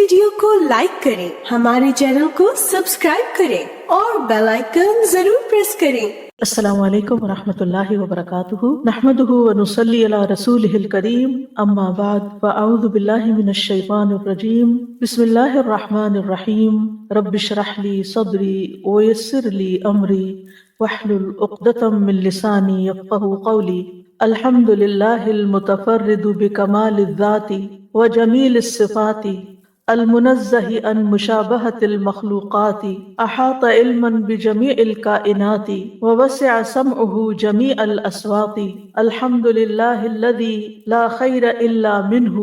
Video کو like کریں، ہمارے چینل کو سبسکرائب کریں اور بیل آئیکن ضرور پریس کریں۔ السلام علیکم ورحمۃ اللہ وبرکاتہ، نحمده ونصلی علی رسولہ الکریم، اما بعد فاعوذ باللہ من الشیطان الرجیم، بسم اللہ الرحمن الرحیم، رب اشرح لی صدری ویسر لی امری واحلل عقدۃ من لسانی یفقهوا قولی۔ الحمد للہ المتفرد بکمال الذات وجمیل الصفات المنزہ عن مشابہۃ المخلوقات، احاط علما بجمیع الکائنات ووسع سمعہ جمیع الاصوات۔ الحمد للہ الذی لا خیر الا منہ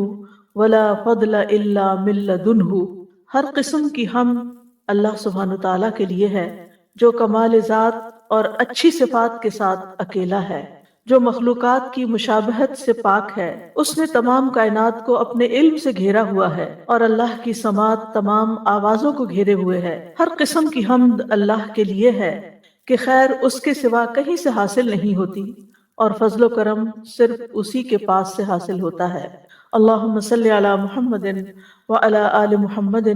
ولا فضل الا من لدنہ۔ ہر قسم کی حمد اللہ سبحانہ تعالیٰ کے لیے ہے جو کمال ذات اور اچھی صفات کے ساتھ اکیلا ہے، جو مخلوقات کی مشابہت سے پاک ہے۔ اس نے تمام کائنات کو اپنے علم سے گھیرا ہوا ہے اور اللہ کی سماعت تمام آوازوں کو گھیرے ہوئے ہے۔ ہر قسم کی حمد اللہ کے لیے ہے کہ خیر اس کے سوا کہیں سے حاصل نہیں ہوتی اور فضل و کرم صرف اسی کے پاس سے حاصل ہوتا ہے۔ اللہم صلی علی محمد وعلی آل محمد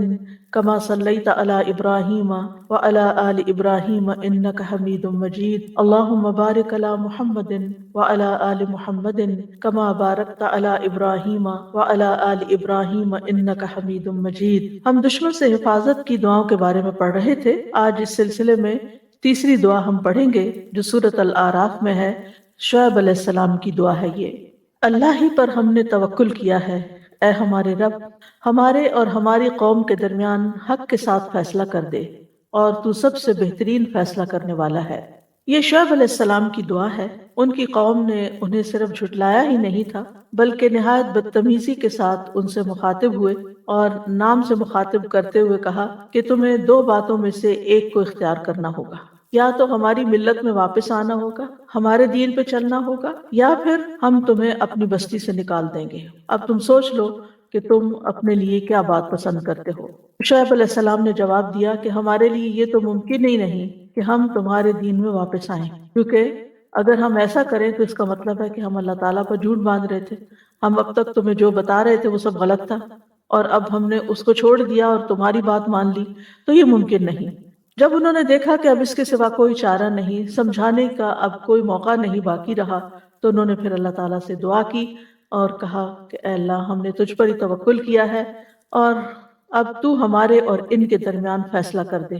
کما صلیت علی ابراہیم وعلی آل ابراہیم انک حمید مجید۔ اللہم بارک علی محمد وعلی آل محمد کما بارکت علی ابراہیم وعلی آل ابراہیم انک حمید مجید۔ ہم دشمن سے حفاظت کی دعاؤں کے بارے میں پڑھ رہے تھے۔ آج اس سلسلے میں تیسری دعا ہم پڑھیں گے جو سورۃ الاعراف میں ہے۔ شعیب علیہ السلام کی دعا ہے یہ۔ اللہ ہی پر ہم نے توکل کیا ہے، اے ہمارے رب، ہمارے اور ہماری قوم کے درمیان حق کے ساتھ فیصلہ کر دے اور تو سب سے بہترین فیصلہ کرنے والا ہے۔ یہ شعیب علیہ السلام کی دعا ہے۔ ان کی قوم نے انہیں صرف جھٹلایا ہی نہیں تھا بلکہ نہایت بدتمیزی کے ساتھ ان سے مخاطب ہوئے اور نام سے مخاطب کرتے ہوئے کہا کہ تمہیں دو باتوں میں سے ایک کو اختیار کرنا ہوگا، یا تو ہماری ملت میں واپس آنا ہوگا، ہمارے دین پہ چلنا ہوگا، یا پھر ہم تمہیں اپنی بستی سے نکال دیں گے۔ اب تم سوچ لو کہ تم اپنے لیے کیا بات پسند کرتے ہو۔ شعیب علیہ السلام نے جواب دیا کہ ہمارے لیے یہ تو ممکن ہی نہیں کہ ہم تمہارے دین میں واپس آئیں، کیونکہ اگر ہم ایسا کریں تو اس کا مطلب ہے کہ ہم اللہ تعالیٰ پر جھوٹ باندھ رہے تھے۔ ہم اب تک تمہیں جو بتا رہے تھے وہ سب غلط تھا اور اب ہم نے اس کو چھوڑ دیا اور تمہاری بات مان لی، تو یہ ممکن نہیں۔ جب انہوں نے دیکھا کہ اب اس کے سوا کوئی چارہ نہیں، سمجھانے کا اب کوئی موقع نہیں باقی رہا، تو انہوں نے پھر اللہ تعالیٰ سے دعا کی اور کہا کہ اے اللہ، ہم نے تجھ پر ہی توکل کیا ہے اور اب تو ہمارے اور ان کے درمیان فیصلہ کر دے۔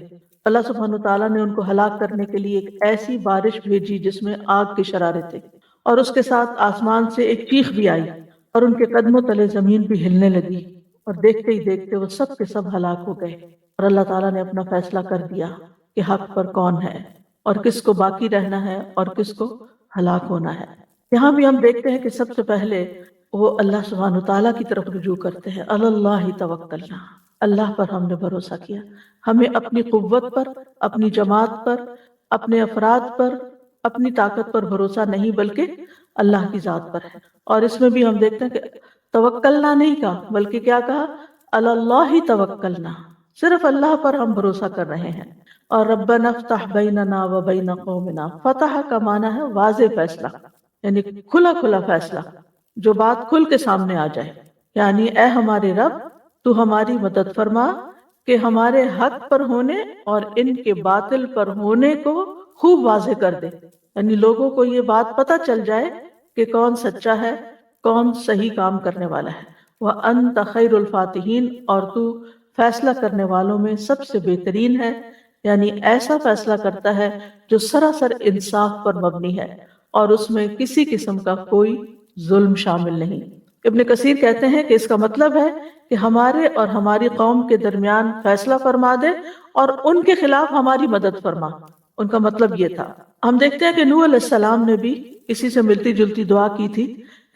اللہ سبحانہ تعالیٰ نے ان کو ہلاک کرنے کے لیے ایک ایسی بارش بھیجی جس میں آگ کے شرارے تھے، اور اس کے ساتھ آسمان سے ایک چیخ بھی آئی اور ان کے قدموں تلے زمین بھی ہلنے لگی، اور دیکھتے ہی دیکھتے وہ سب کے سب ہلاک ہو گئے۔ اور اللہ تعالیٰ نے اپنا فیصلہ کر دیا کہ حق پر کون ہے اور کس کو باقی رہنا ہے اور کس کو ہلاک ہونا ہے۔ یہاں بھی ہم دیکھتے ہیں کہ سب سے پہلے وہ اللہ سبحانہ تعالیٰ کی طرف رجوع کرتے ہیں۔ اللہ توکلنا، اللہ پر ہم نے بھروسہ کیا۔ ہمیں اپنی قوت پر، اپنی جماعت پر، اپنے افراد پر، اپنی طاقت پر بھروسہ نہیں بلکہ اللہ کی ذات پر ہے۔ اور اس میں بھی ہم دیکھتے ہیں کہ توکلنا نہیں کہا بلکہ کیا کہا؟ اللہ توکلنا، صرف اللہ پر ہم بھروسہ کر رہے ہیں۔ اور ربنا افتح بیننا و بین قومنا، فتح کا معنی ہے واضح فیصلہ، یعنی کھلا کھلا فیصلہ، جو بات کھل کے سامنے آ جائے۔ یعنی اے ہمارے رب، تو ہماری مدد فرما کہ ہمارے حق پر ہونے اور ان کے باطل پر ہونے کو خوب واضح کر دے، یعنی لوگوں کو یہ بات پتہ چل جائے کہ کون سچا ہے، کون صحیح کام کرنے والا ہے۔ وَأَنْتَ خَيْرُ الْفَاتِحِينَ، اور تو فیصلہ کرنے والوں میں سب سے بہترین ہے، یعنی ایسا فیصلہ کرتا ہے جو سراسر انصاف پر مبنی ہے اور اس میں کسی قسم کا کوئی ظلم شامل نہیں۔ ابن کثیر کہتے ہیں کہ اس کا مطلب ہے کہ ہمارے اور ہماری قوم کے درمیان فیصلہ فرما دے اور ان کے خلاف ہماری مدد فرما۔ ان کا مطلب یہ تھا۔ ہم دیکھتے ہیں کہ نوح علیہ السلام نے بھی اسی سے ملتی جلتی دعا کی تھی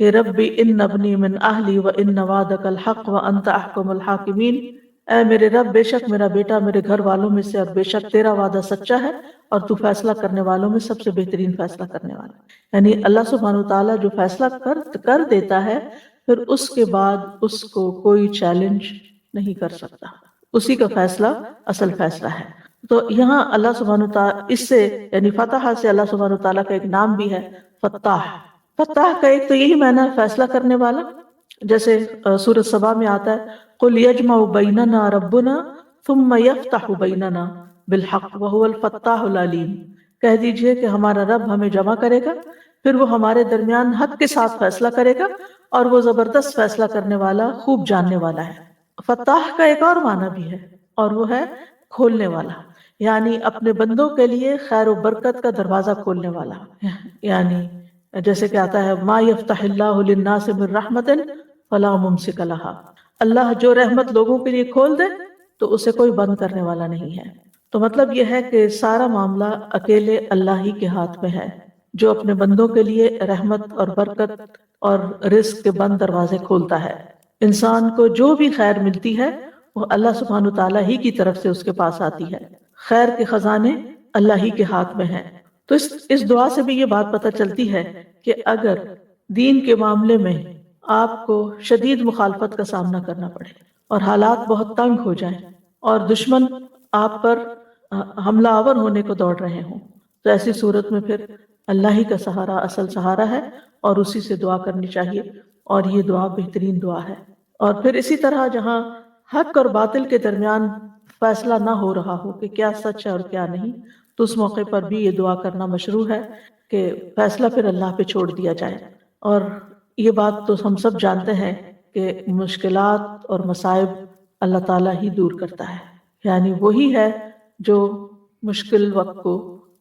کہ ربی ان ابنی من اہلی و ان وعدک الحق و انت احکم الحاکمین، اے میرے رب، بے شک میرا بیٹا میرے گھر والوں میں سے اور بے شک تیرا وعدہ سچا ہے اور تو فیصلہ کرنے والوں میں سب سے بہترین فیصلہ کرنے والا۔ یعنی اللہ سبحانہ تعالیٰ جو فیصلہ کر دیتا ہے پھر اس کے بعد اس کو کوئی چیلنج نہیں کر سکتا، اسی کا فیصلہ اصل فیصلہ ہے۔ تو یہاں اللہ سبحانہ تعالیٰ اس سے یعنی فتح سے اللہ سبحانہ تعالیٰ کا ایک نام بھی ہے فتاح۔ فتاح کا ایک تو یہی معنی ہے فیصلہ کرنے والا، جیسے سورۃ سبا میں آتا ہے قل یجمع بیننا ربنا ثم یفتح بیننا بالحق وهو الفتاح العلیم، کہہ دیجئے کہ ہمارا رب ہمیں جمع کرے گا، پھر وہ ہمارے درمیان حق کے ساتھ فیصلہ کرے گا، اور وہ زبردست فیصلہ کرنے والا، خوب جاننے والا ہے۔ فتاح کا ایک اور معنی بھی ہے، اور وہ ہے کھولنے والا، یعنی اپنے بندوں کے لیے خیر و برکت کا دروازہ کھولنے والا۔ یعنی جیسے کہ آتا ہے ما یفتح اللہ للناس من رحمت فلا ممسک لها، اللہ جو رحمت لوگوں کے لیے کھول دے تو اسے کوئی بند کرنے والا نہیں ہے۔ تو مطلب یہ ہے کہ سارا معاملہ اکیلے اللہ ہی کے ہاتھ میں ہے، جو اپنے بندوں کے لیے رحمت اور برکت اور رزق کے بند دروازے کھولتا ہے۔ انسان کو جو بھی خیر ملتی ہے وہ اللہ سبحانہ تعالیٰ ہی کی طرف سے اس کے پاس آتی ہے، خیر کے خزانے اللہ ہی کے ہاتھ میں ہیں۔ تو اس دعا سے بھی یہ بات پتہ چلتی ہے کہ اگر دین کے معاملے میں آپ کو شدید مخالفت کا سامنا کرنا پڑے اور حالات بہت تنگ ہو جائیں اور دشمن آپ پر حملہ آور ہونے کو دوڑ رہے ہوں، تو ایسی صورت میں پھر اللہ ہی کا سہارا اصل سہارا ہے، اور اسی سے دعا کرنی چاہیے، اور یہ دعا بہترین دعا ہے۔ اور پھر اسی طرح جہاں حق اور باطل کے درمیان فیصلہ نہ ہو رہا ہو کہ کیا سچ ہے اور کیا نہیں، تو اس موقع پر بھی یہ دعا کرنا مشروع ہے کہ فیصلہ پھر اللہ پہ چھوڑ دیا جائے۔ اور یہ بات تو ہم سب جانتے ہیں کہ مشکلات اور مصائب اللہ تعالیٰ ہی دور کرتا ہے، یعنی وہی ہے جو مشکل وقت کو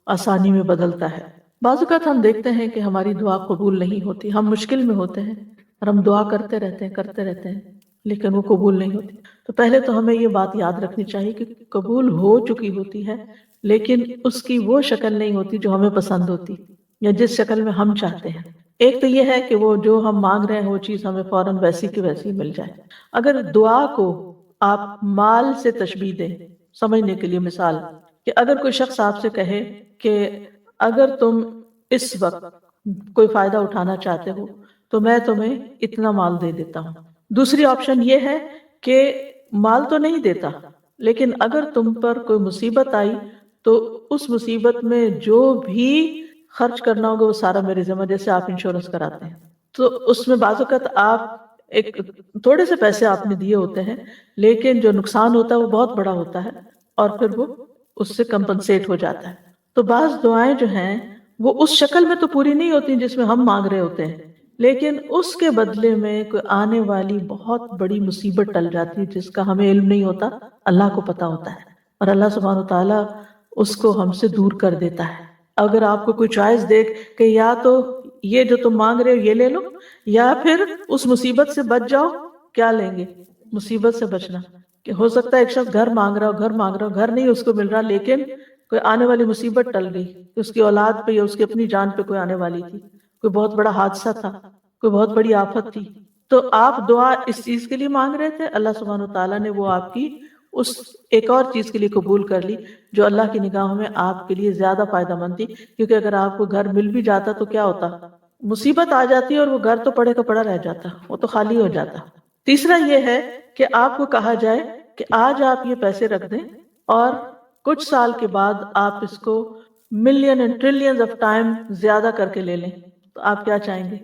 آسانی میں بدلتا ہے۔ بعض اوقات ہم دیکھتے ہیں کہ ہماری دعا قبول نہیں ہوتی، ہم مشکل میں ہوتے ہیں اور ہم دعا کرتے رہتے ہیں لیکن وہ قبول نہیں ہوتی۔ تو پہلے تو ہمیں یہ بات یاد رکھنی چاہیے کہ قبول ہو چکی ہوتی ہے، لیکن اس کی وہ شکل نہیں ہوتی جو ہمیں پسند ہوتی یا جس شکل میں ہم چاہتے ہیں۔ ایک تو یہ ہے کہ وہ جو ہم مانگ رہے ہیں وہ چیز ہمیں فوراً ویسی کی ویسی مل جائے۔ اگر دعا کو آپ مال سے تشبیہ دیں، سمجھنے کے لیے مثال، کہ اگر کوئی شخص آپ سے کہے کہ اگر تم اس وقت کوئی فائدہ اٹھانا چاہتے ہو تو میں تمہیں اتنا مال دے دیتا ہوں۔ دوسری آپشن یہ ہے کہ مال تو نہیں دیتا، لیکن اگر تم پر کوئی مصیبت آئی تو اس مصیبت میں جو بھی خرچ کرنا ہوگا وہ سارا میرے ذمہ، جیسے آپ انشورنس کراتے ہیں تو اس میں بعض اوقات آپ ایک تھوڑے سے پیسے آپ نے دیے ہوتے ہیں، لیکن جو نقصان ہوتا ہے وہ بہت بڑا ہوتا ہے، اور پھر وہ اس سے کمپنسیٹ ہو جاتا ہے۔ تو بعض دعائیں جو ہیں وہ اس شکل میں تو پوری نہیں ہوتی جس میں ہم مانگ رہے ہوتے ہیں، لیکن اس کے بدلے میں کوئی آنے والی بہت بڑی مصیبت ٹل جاتی ہے جس کا ہمیں علم نہیں ہوتا، اللہ کو پتا ہوتا ہے، اور اللہ سبحانہ وتعالیٰ اس کو ہم سے دور کر دیتا ہے۔ اگر آپ کو کوئی چوائس دے کہ یا تو یہ جو تم مانگ رہے ہو یہ لے لو، یا پھر اس مصیبت سے بچ جاؤ، کیا لیں گے؟ مصیبت سے بچنا۔ کہ ہو سکتا ہے ایک شخص گھر مانگ رہا ہو، گھر نہیں اس کو مل رہا، لیکن کوئی آنے والی مصیبت ٹل گئی کہ اس کی اولاد پہ یا اس کی اپنی جان پہ کوئی آنے والی تھی، کوئی بہت بڑا حادثہ تھا، کوئی بہت بڑی آفت تھی، تو آپ دعا اس چیز کے لیے مانگ رہے تھے، اللہ سبحانہ وتعالیٰ نے وہ آپ کی اس ایک اور چیز کے لیے قبول کر لی جو اللہ کی نگاہوں میں آپ کے لیے زیادہ فائدہ مند تھی، کیونکہ اگر آپ کو گھر مل بھی جاتا تو کیا ہوتا، مصیبت آ جاتی اور وہ گھر تو پڑے کا پڑا رہ جاتا، وہ تو خالی ہو جاتا۔ تیسرا یہ ہے کہ آپ کو کہا جائے کہ آج آپ یہ پیسے رکھ دیں اور کچھ سال کے بعد آپ اس کو million and trillions of time زیادہ کر کے لے لیں، تو آپ کیا چاہیں گے؟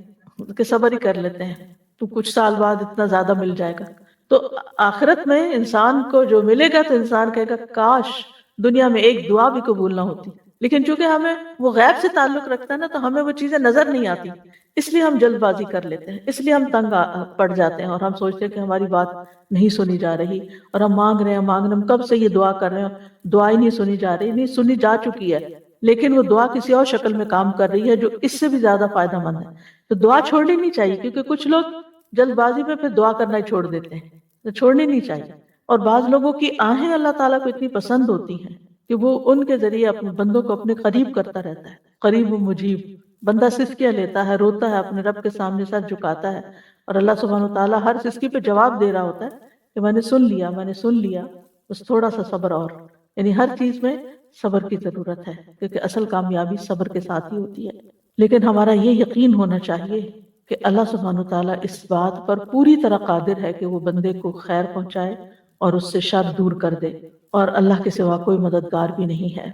کہ صبر ہی کر لیتے ہیں، تو کچھ سال بعد اتنا زیادہ مل جائے گا۔ تو آخرت میں انسان کو جو ملے گا تو انسان کہے گا کاش دنیا میں ایک دعا بھی قبول نہ ہوتی، لیکن چونکہ ہمیں وہ غیب سے تعلق رکھتا ہے نا، تو ہمیں وہ چیزیں نظر نہیں آتی، اس لیے ہم جلد بازی کر لیتے ہیں، اس لیے ہم تنگ پڑ جاتے ہیں، اور ہم سوچتے ہیں کہ ہماری بات نہیں سنی جا رہی، اور ہم مانگ رہے ہیں ہم کب سے یہ دعا کر رہے ہیں، دعا ہی نہیں سنی جا رہی، نہیں سنی جا چکی ہے، لیکن وہ دعا کسی اور شکل میں کام کر رہی ہے جو اس سے بھی زیادہ فائدہ مند ہے۔ تو دعا چھوڑنی نہیں چاہیے، کیونکہ کچھ لوگ جلد بازی میں پھر دعا کرنا ہی چھوڑ دیتے ہیں، تو چھوڑنی نہیں چاہیے۔ اور بعض لوگوں کی آہیں اللہ تعالیٰ کو اتنی پسند ہوتی ہیں کہ وہ ان کے ذریعے اپنے بندوں کو اپنے قریب کرتا رہتا ہے، قریب و مجیب۔ بندہ سسکیاں لیتا ہے، روتا ہے، اپنے رب کے سامنے سر جھکاتا ہے، اور اللہ سبحانہ وتعالیٰ ہر سسکی پہ جواب دے رہا ہوتا ہے کہ میں نے سن لیا، بس تھوڑا سا صبر اور۔ یعنی ہر چیز میں صبر کی ضرورت ہے، کیونکہ اصل کامیابی صبر کے ساتھ ہی ہوتی ہے۔ لیکن ہمارا یہ یقین ہونا چاہیے کہ اللہ سبحانہ وتعالیٰ اس بات پر پوری طرح قادر ہے کہ وہ بندے کو خیر پہنچائے اور اس سے شر دور کر دے، اور اللہ کے سوا کوئی مددگار بھی نہیں ہے۔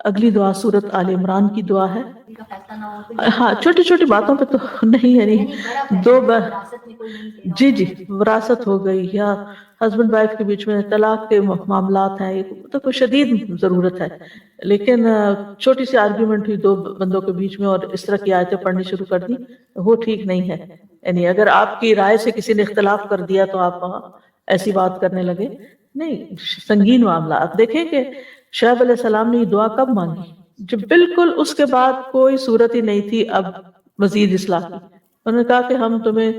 اگلی دعا سورت آل عمران کی دعا ہے. ہاں چھوٹی چھوٹی باتوں پہ تو نہیں، یعنی جی جی وراثت ہو گئی یا ہسبینڈ وائف کے بیچ میں طلاق کے معاملات ہیں، تو کوئی شدید ضرورت ہے، لیکن چھوٹی سی آرگیومنٹ ہوئی دو بندوں کے بیچ میں اور اس طرح کی آیتیں پڑھنی شروع کر دی، وہ ٹھیک نہیں ہے. یعنی اگر آپ کی رائے سے کسی نے اختلاف کر دیا تو آپ وہاں ایسی بات کرنے لگے، نہیں، سنگین معاملہ. آپ دیکھیں کہ شعیب علیہ السلام نے یہ دعا کب مانگی؟ جب بالکل اس کے بعد کوئی صورت ہی نہیں تھی اب مزید اصلاح کی. انہوں نے کہا کہ ہم تمہیں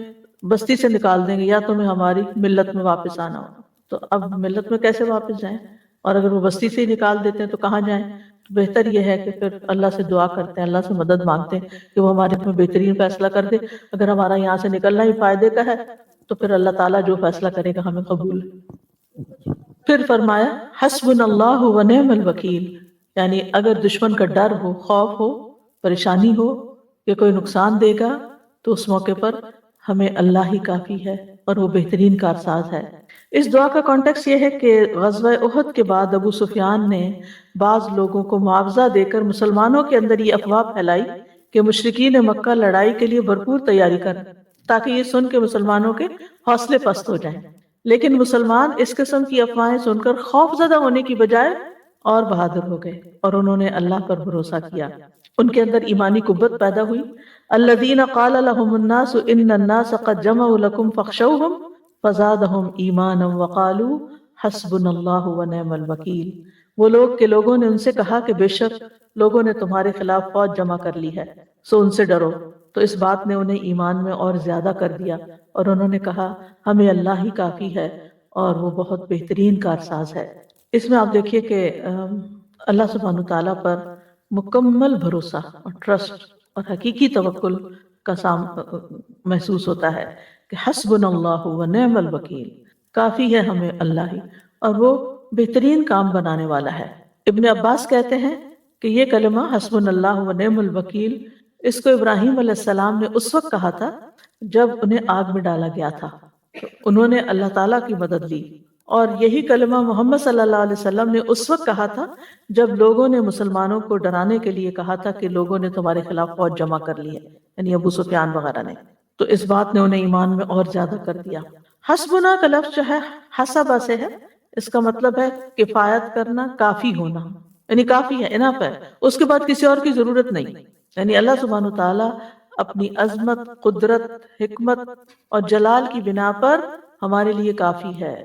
بستی سے نکال دیں گے یا تمہیں ہماری ملت میں واپس آنا ہو. تو اب ملت میں کیسے واپس جائیں؟ اور اگر وہ بستی سے ہی نکال دیتے ہیں تو کہاں جائیں؟ تو بہتر یہ ہے کہ پھر اللہ سے دعا کرتے ہیں، اللہ سے مدد مانگتے ہیں کہ وہ ہمارے میں بہترین فیصلہ کر دے. اگر ہمارا یہاں سے نکلنا ہی فائدے کا ہے تو پھر اللہ تعالیٰ جو فیصلہ کرے گا ہمیں قبول ہے. پھر فرمایا حسبنا اللہ و نعم الوکیل، یعنی اگر دشمن کا ڈر ہو، خوف ہو، پریشانی ہو کہ کوئی نقصان دے گا تو اس موقع پر ہمیں اللہ ہی کافی ہے اور وہ بہترین کارساز ہے. اس دعا کا کانٹیکس یہ ہے کہ غزوہ احد کے بعد ابو سفیان نے بعض لوگوں کو معاوضہ دے کر مسلمانوں کے اندر یہ افواہ پھیلائی کہ مشرکین مکہ لڑائی کے لیے بھرپور تیاری کریں تاکہ یہ سن کے مسلمانوں کے حوصلے پست ہو جائیں. لیکن مسلمان اس قسم کی افواہیں سن کر خوف زدہ ہونے کی بجائے اور بہادر ہو گئے اور انہوں نے اللہ پر بھروسہ کیا. ان کے اندر ایمانی قوت پیدا ہوئی. الذین قال لهم الناس ان الناس قد جمعوا لكم فاخشوهم فزادهم ایمانا وقالوا حسبنا اللہ ونعم الوکیل. وہ لوگ کہ لوگوں نے ان سے کہا کہ بے شک لوگوں نے تمہارے خلاف فوج جمع کر لی ہے سو ان سے ڈرو. تو اس بات نے انہیں ایمان میں اور زیادہ کر دیا اور انہوں نے کہا ہمیں اللہ ہی کافی ہے اور وہ بہت بہترین کارساز ہے. اس میں آپ دیکھیے کہ اللہ سبحانہ تعالیٰ پر مکمل بھروسہ اور ٹرسٹ اور حقیقی توکل کا محسوس ہوتا ہے کہ حسبنا اللہ و نعم الوکیل، کافی ہے ہمیں اللہ ہی اور وہ بہترین کام بنانے والا ہے. ابن عباس کہتے ہیں کہ یہ کلمہ حسبنا اللہ و نعم الوکیل اس کو ابراہیم علیہ السلام نے اس وقت کہا تھا جب انہیں آگ میں ڈالا گیا تھا، انہوں نے اللہ تعالیٰ کی مدد لی. اور یہی کلمہ محمد صلی اللہ علیہ وسلم نے اس وقت کہا تھا جب لوگوں نے مسلمانوں کو ڈرانے کے لیے کہا تھا کہ لوگوں نے تمہارے خلاف فوج جمع کر لی ہے، یعنی ابو سفیان وغیرہ نے. تو اس بات نے انہیں ایمان میں اور زیادہ کر دیا. حسبنا کا لفظ جو ہے حسبہ سے ہے، اس کا مطلب ہے کفایت کرنا، کافی ہونا، یعنی کافی ہے، انف ہے، اس کے بعد کسی اور کی ضرورت نہیں. یعنی اللہ سبحانہ تعالیٰ اپنی عظمت، قدرت، حکمت اور جلال کی بنا پر ہمارے لیے کافی ہے.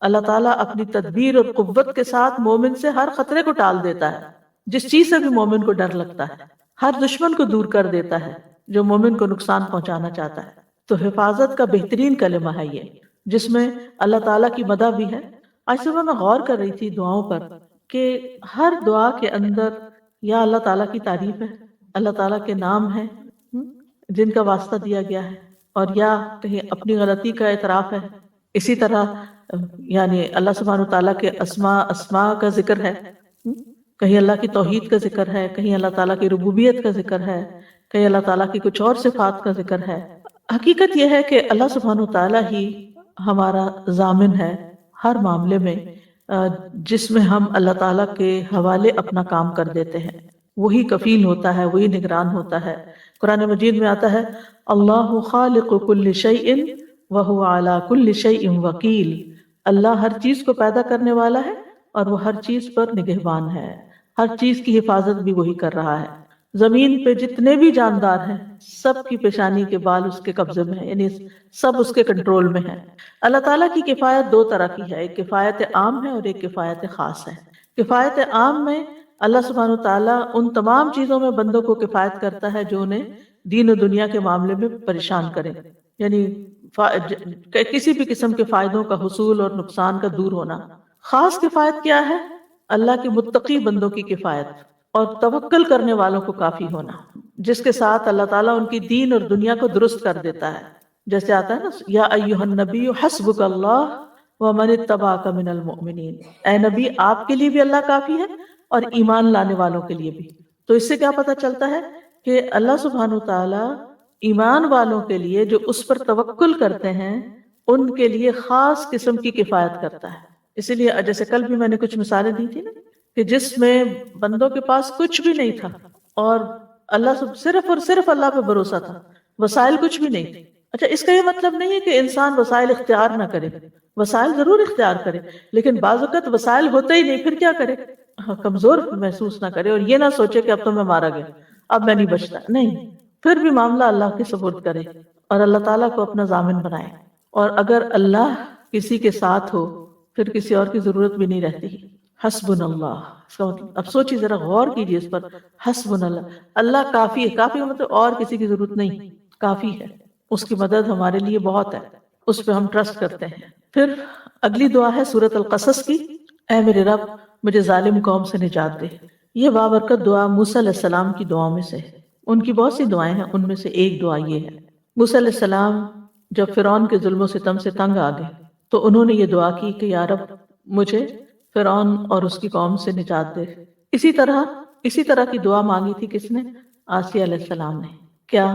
اللہ تعالیٰ اپنی تدبیر اور قوت کے ساتھ مومن سے ہر خطرے کو ٹال دیتا ہے. جس چیز سے بھی مومن کو ڈر لگتا ہے، ہر دشمن کو دور کر دیتا ہے جو مومن کو نقصان پہنچانا چاہتا ہے. تو حفاظت کا بہترین کلمہ ہے یہ، جس میں اللہ تعالیٰ کی مدح بھی ہے. آج صبح میں غور کر رہی تھی دعاؤں پر کہ ہر دعا کے اندر یا اللہ تعالیٰ کی تعریف ہے، اللہ تعالیٰ کے نام ہیں جن کا واسطہ دیا گیا ہے، اور یا کہیں اپنی غلطی کا اعتراف ہے. اسی طرح یعنی اللہ سبحانہ تعالیٰ کے اسماء کا ذکر ہے، کہیں اللہ کی توحید کا ذکر ہے، کہیں اللہ تعالیٰ کی ربوبیت کا ذکر ہے، کہیں اللہ تعالیٰ کی کچھ اور صفات کا ذکر ہے. حقیقت یہ ہے کہ اللہ سبحانہ تعالیٰ ہی ہمارا ضامن ہے ہر معاملے میں، جس میں ہم اللہ تعالیٰ کے حوالے اپنا کام کر دیتے ہیں. وہی کفیل ہوتا ہے، وہی نگران ہوتا ہے. قرآن مجید میں آتا ہے اللہ خالق کل شیء وہو علی کل شیء وکیل. اللہ ہر چیز کو پیدا کرنے والا ہے اور وہ ہر چیز پر نگہبان ہے، ہر چیز کی حفاظت بھی وہی کر رہا ہے. زمین پہ جتنے بھی جاندار ہیں سب کی پیشانی کے بال اس کے قبضے میں ہیں، یعنی سب اس کے کنٹرول میں ہیں. اللہ تعالیٰ کی کفایت دو طرح کی ہے، ایک کفایت عام ہے اور ایک کفایت خاص ہے. کفایت عام میں اللہ سبحانہ تعالیٰ ان تمام چیزوں میں بندوں کو کفایت کرتا ہے جو انہیں دین و دنیا کے معاملے میں پریشان کرے، یعنی کسی بھی قسم کے فائدوں کا حصول اور نقصان کا دور ہونا. خاص کفایت کیا ہے؟ اللہ کے متقی بندوں کی کفایت اور توکل کرنے والوں کو کافی ہونا، جس کے ساتھ اللہ تعالیٰ ان کی دین اور دنیا کو درست کر دیتا ہے. جیسے آتا ہے نا یا ایھا النبی حسبک اللہ ومن اتبعک من المؤمنین، اے نبی آپ کے لیے بھی اللہ کافی ہے اور ایمان لانے والوں کے لیے بھی. تو اس سے کیا پتہ چلتا ہے کہ اللہ سبحانہ تعالیٰ ایمان والوں کے لیے جو اس پر توکل کرتے ہیں ان کے لیے خاص قسم کی کفایت کرتا ہے. اسی لیے جیسے کل بھی میں نے کچھ مثالیں دی تھی نا کہ جس میں بندوں کے پاس کچھ بھی نہیں تھا اور اللہ صرف اور صرف اللہ پہ بھروسہ تھا، وسائل کچھ بھی نہیں تھے۔ اچھا، اس کا یہ مطلب نہیں ہے کہ انسان وسائل اختیار نہ کرے، وسائل ضرور اختیار کرے، لیکن بعض اوقات وسائل ہوتے ہی نہیں، پھر کیا کرے؟ کمزور محسوس نہ کرے اور یہ نہ سوچے کہ اب تو میں مارا گیا، اب میں نہیں بچتا، نہیں، پھر بھی معاملہ اللہ کے سپرد کرے اور اللہ تعالیٰ کو اپنا ضامن بنائے۔ اور اگر اللہ کسی کے ساتھ ہو پھر کسی اور کی ضرورت بھی نہیں رہتی۔ حسبنا اللہ، اس کا مطلب اب سوچیے، ذرا غور کیجیے اس پر، حسبنا اللہ، اللہ کافی ہے، کافی کا مطلب اور کسی کی ضرورت نہیں، کافی ہے، اس کی مدد ہمارے لیے بہت ہے، اس پہ ہم ٹرسٹ کرتے ہیں۔ پھر اگلی دعا ہے سورۃ القصص کی، اے میرے رب مجھے ظالم قوم سے نجات دے۔ یہ بابرکت دعا موسیٰ علیہ السلام کی دعاؤں میں سے ہے، ان کی بہت سی دعائیں ہیں، ان میں سے ایک دعا یہ ہے۔ موسیٰ علیہ السلام جب فرعون کے ظلم و ستم سے تنگ آ گئے تو انہوں نے یہ دعا کی کہ یا رب مجھے فرعون اور اس کی قوم سے نجات دے۔ اسی طرح کی دعا مانگی تھی کس نے؟ آسیہ علیہ السلام نے۔ کیا؟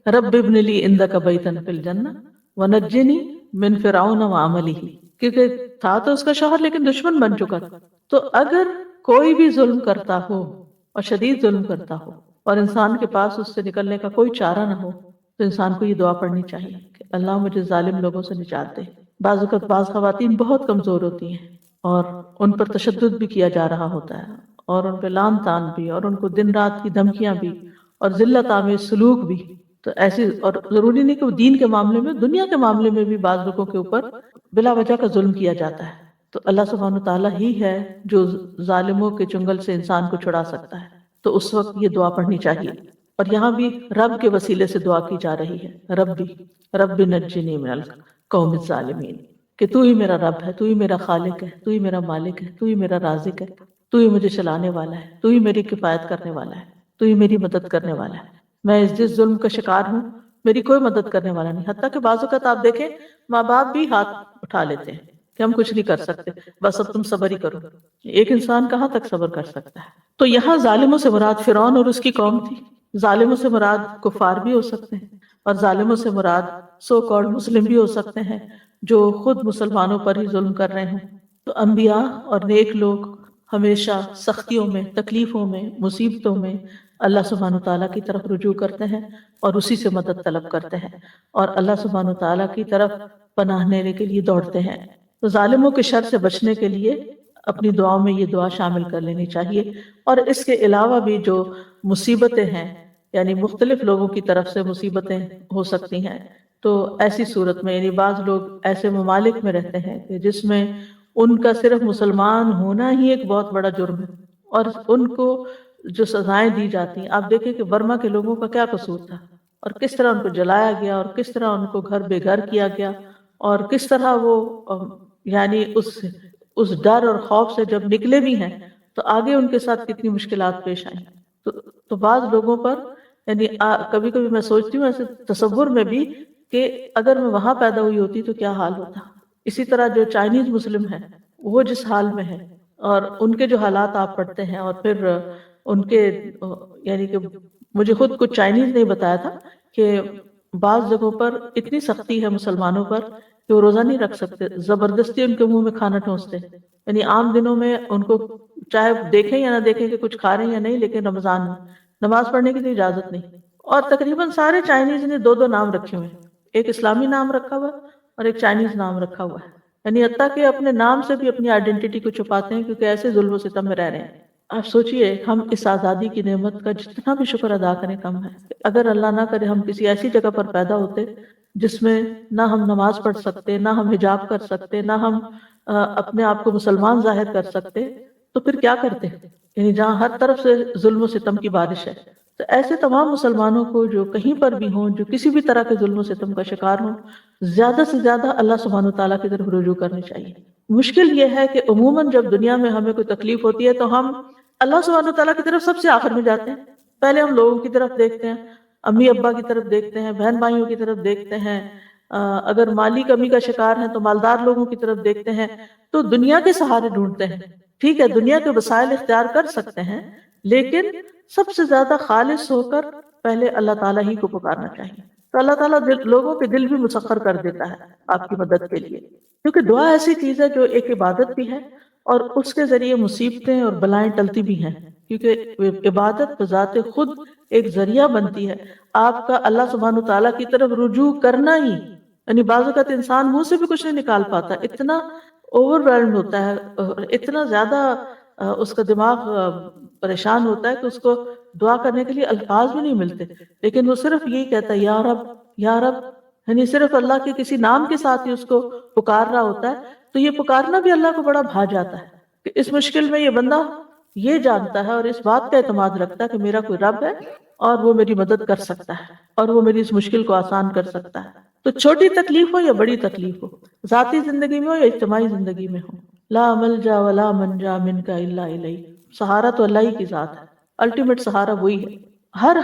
رب ابن لی عندک بیتا فی الجنہ ونجنی من فرعون وعملہ، کیونکہ تھا تو اس کا شوہر لیکن دشمن بن چکا تھا۔ تو اگر کوئی بھی ظلم کرتا ہو اور شدید ظلم کرتا ہو اور انسان کے پاس اس سے نکلنے کا کوئی چارہ نہ ہو تو انسان کو یہ دعا پڑھنی چاہیے کہ اللہ مجھے ظالم لوگوں سے نجات دے۔ بعض اوقات بعض خواتین بہت کمزور ہوتی ہیں اور ان پر تشدد بھی کیا جا رہا ہوتا ہے اور ان پہ لعن طعن بھی اور ان کو دن رات کی دھمکیاں بھی اور ذلت آمیز سلوک بھی۔ تو ایسی، اور ضروری نہیں کہ وہ دین کے معاملے میں، دنیا کے معاملے میں بھی بعض لوگوں کے اوپر بلا وجہ کا ظلم کیا جاتا ہے۔ تو اللہ سبحانہ تعالیٰ ہی ہے جو ظالموں کے چنگل سے انسان کو چھڑا سکتا ہے، تو اس وقت یہ دعا پڑھنی چاہیے۔ اور یہاں بھی رب کے وسیلے سے دعا کی جا رہی ہے، رب نجنی من القوم الظالمین، کہ تو ہی میرا رب ہے، تو ہی میرا خالق ہے، تو ہی میرا مالک ہے، تو ہی میرا رازق ہے، تو ہی مجھے چلانے والا ہے، تو ہی میری کفایت کرنے والا ہے، تو ہی میری مدد کرنے والا ہے۔ میں جس ظلم کا شکار ہوں میری کوئی مدد کرنے والا نہیں، حتیٰ کہ بعض اوقات آپ دیکھیں ماں باپ بھی ہاتھ اٹھا لیتے ہیں کہ ہم کچھ نہیں کر سکتے، بس اب تم صبر ہی کرو۔ ایک انسان کہاں تک صبر کر سکتا ہے؟ تو یہاں ظالموں سے مراد فرعون اور اس کی قوم تھی، ظالموں سے مراد کفار بھی ہو سکتے ہیں اور ظالموں سے مراد سو کالڈ مسلم بھی ہو سکتے ہیں جو خود مسلمانوں پر ہی ظلم کر رہے ہیں۔ تو انبیاء اور نیک لوگ ہمیشہ سختیوں میں، تکلیفوں میں، مصیبتوں میں اللہ سبحانہ تعالیٰ کی طرف رجوع کرتے ہیں اور اسی سے مدد طلب کرتے ہیں اور اللہ سبحانہ تعالیٰ کی طرف پناہ لینے کے لیے دوڑتے ہیں۔ تو ظالموں کے شر سے بچنے کے لیے اپنی دعاؤں میں یہ دعا شامل کر لینی چاہیے۔ اور اس کے علاوہ بھی جو مصیبتیں ہیں، یعنی مختلف لوگوں کی طرف سے مصیبتیں ہو سکتی ہیں، تو ایسی صورت میں، یعنی بعض لوگ ایسے ممالک میں رہتے ہیں کہ جس میں ان کا صرف مسلمان ہونا ہی ایک بہت بڑا جرم ہے اور ان کو جو سزائیں دی جاتی ہیں، آپ دیکھیں کہ برما کے لوگوں کا کیا قصور تھا اور کس طرح ان کو جلایا گیا اور کس طرح ان کو گھر بے گھر کیا گیا اور کس طرح وہ یعنی اس ڈر اور خوف سے جب نکلے بھی ہیں تو آگے ان کے ساتھ کتنی مشکلات پیش آئیں۔ تو بعض لوگوں پر، یعنی کبھی کبھی میں سوچتی ہوں ایسے تصور میں بھی کہ اگر میں وہاں پیدا ہوئی ہوتی تو کیا حال ہوتا۔ اسی طرح جو چائنیز مسلم ہیں وہ جس حال میں ہیں اور ان کے جو حالات آپ پڑھتے ہیں، اور پھر ان کے، یعنی کہ مجھے خود کچھ چائنیز نے بتایا تھا کہ بعض جگہوں پر اتنی سختی ہے مسلمانوں پر کہ وہ روزہ نہیں رکھ سکتے، زبردستی ان کے منہ میں کھانا ٹھونستے، یعنی عام دنوں میں ان کو چاہے دیکھیں یا نہ دیکھیں کہ کچھ کھا رہے ہیں یا نہیں، لیکن رمضان میں نماز پڑھنے کی تو اجازت نہیں۔ اور تقریباً سارے چائنیز نے دو نام رکھے ہوئے ہیں، ایک اسلامی نام رکھا ہوا ہے اور ایک چائنیز نام رکھا ہوا ہے، یعنی حتیٰ کہ اپنے نام سے بھی اپنی آئیڈینٹی کو چھپاتے ہیں کیونکہ ایسے ظلم و ستم میں رہ رہے ہیں۔ آپ سوچئے ہم اس آزادی کی نعمت کا جتنا بھی شکر ادا کریں کم ہے۔ اگر اللہ نہ کرے ہم کسی ایسی جگہ پر پیدا ہوتے جس میں نہ ہم نماز پڑھ سکتے، نہ ہم حجاب کر سکتے، نہ ہم اپنے آپ کو مسلمان ظاہر کر سکتے، تو پھر کیا کرتے؟ یعنی جہاں ہر طرف سے ظلم و ستم کی بارش ہے، تو ایسے تمام مسلمانوں کو جو کہیں پر بھی ہوں، جو کسی بھی طرح کے ظلم و ستم کا شکار ہوں، زیادہ سے زیادہ اللہ سبحانہ تعالیٰ کی طرف رجوع کرنی چاہیے۔ مشکل یہ ہے کہ عموماً جب دنیا میں ہمیں کوئی تکلیف ہوتی ہے تو ہم اللہ سبحانہ تعالیٰ کی طرف سب سے آخر میں جاتے ہیں۔ پہلے ہم لوگوں کی طرف دیکھتے ہیں، امی ابا کی طرف دیکھتے ہیں، بہن بھائیوں کی طرف دیکھتے ہیں، اگر مالی کمی کا شکار ہیں تو مالدار لوگوں کی طرف دیکھتے ہیں، تو دنیا کے سہارے ڈھونڈتے ہیں۔ ٹھیک ہے، دنیا کے وسائل اختیار کر سکتے ہیں، لیکن سب سے زیادہ خالص ہو کر پہلے اللہ تعالیٰ ہی کو پکارنا چاہیے۔ تو اللہ تعالیٰ لوگوں کے دل بھی مسخر کر دیتا ہے آپ کی مدد کے لیے، کیونکہ دعا ایسی چیز ہے جو ایک عبادت بھی ہے اور اس کے ذریعے مصیبتیں اور بلائیں ٹلتی بھی ہیں، کیونکہ عبادت بذات خود ایک ذریعہ بنتی ہے آپ کا اللہ سبحانہ تعالیٰ کی طرف رجوع کرنا ہی، یعنی بعض اوقات انسان منہ سے بھی کچھ نہیں نکال پاتا، اتنا اوور ویلڈ ہوتا ہے، اتنا زیادہ اس کا دماغ پریشان ہوتا ہے کہ اس کو دعا کرنے کے لیے الفاظ بھی نہیں ملتے، لیکن وہ صرف یہی کہتا ہے یا رب یا رب، یعنی صرف اللہ کے کسی نام کے ساتھ ہی اس کو پکار رہا ہوتا ہے۔ تو یہ پکارنا بھی اللہ کو بڑا بھا جاتا ہے کہ اس مشکل میں یہ بندہ یہ جانتا ہے اور اس بات کا اعتماد رکھتا ہے کہ میرا کوئی رب ہے اور وہ میری مدد کر سکتا ہے اور وہ میری اس مشکل کو آسان کر سکتا ہے۔ تو چھوٹی تکلیف ہو یا بڑی تکلیف ہو، ذاتی زندگی میں ہو یا اجتماعی زندگی میں ہو، لا ملجا ولا منجا منک الا الیک، سہارا تو اللہ ہی کی ذات ہے، الٹیمیٹ سہارا وہی ہے۔ ہر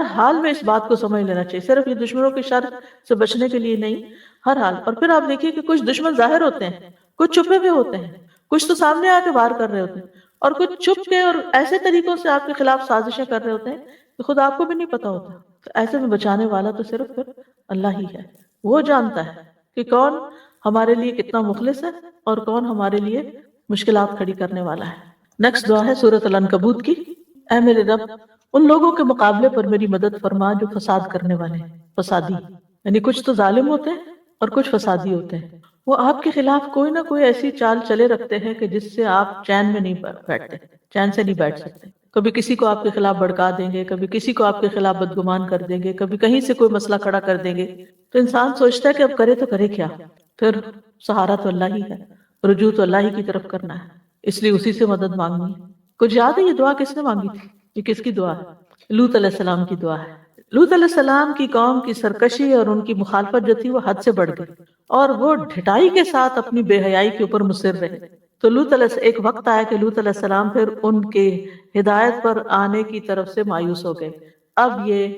حال میں اس بات کو سمجھ لینا چاہیے، صرف یہ دشمنوں کے شر سے بچنے کے لیے نہیں، ہر حال۔ اور پھر آپ دیکھیے کہ کچھ دشمن ظاہر ہوتے ہیں، کچھ چھپے ہوئے ہوتے ہیں، کچھ تو سامنے آ کے وار کر رہے ہوتے ہیں، اور کچھ چھپ کے اور ایسے طریقوں سے آپ کے خلاف سازشیں کر رہے ہوتے ہیں کہ خود آپ کو بھی نہیں پتا ہوتا۔ تو ایسے میں بچانے والا تو صرف پھر اللہ ہی ہے، وہ جانتا ہے کہ کون ہمارے لیے کتنا مخلص ہے اور کون ہمارے لیے مشکلات کھڑی کرنے والا ہے۔ نیکسٹ دعا ہے سورۃ العنکبوت کی۔ اے میرے رب، ان لوگوں کے مقابلے پر میری مدد فرما جو فساد کرنے والے ہیں، فسادی، یعنی کچھ تو ظالم ہوتے ہیں اور کچھ فسادی ہوتے ہیں، وہ آپ کے خلاف کوئی نہ کوئی ایسی چال چلے رکھتے ہیں کہ جس سے آپ چین میں نہیں بیٹھتے، چین سے نہیں بیٹھ سکتے۔ کبھی کسی کو آپ کے خلاف بھڑکا دیں گے، کبھی کسی کو آپ کے خلاف بدگمان کر دیں گے، کبھی کہیں سے کوئی مسئلہ کھڑا کر دیں گے، تو انسان سوچتا ہے کہ اب کرے تو کرے کیا۔ پھر سہارا تو اللہ ہی ہے، رجوع تو اللہ ہی کی طرف کرنا ہے، اس لیے اسی سے مدد مانگنی ہے۔ کچھ یاد ہے یہ دعا کس نے مانگی تھی؟ یہ کس کی دعا ہے؟ لوط علیہ السلام کی دعا ہے۔ لوط علیہ السلام کی قوم کی سرکشی اور ان کی مخالفت جو تھی وہ حد سے بڑھ گئی، اور وہ ڈھٹائی کے ساتھ اپنی بے حیائی کے اوپر مصر رہے۔ تو ایک وقت آیا کہ لوط علیہ السلام پھر ان کے ہدایت پر آنے کی طرف سے مایوس ہو گئے، اب یہ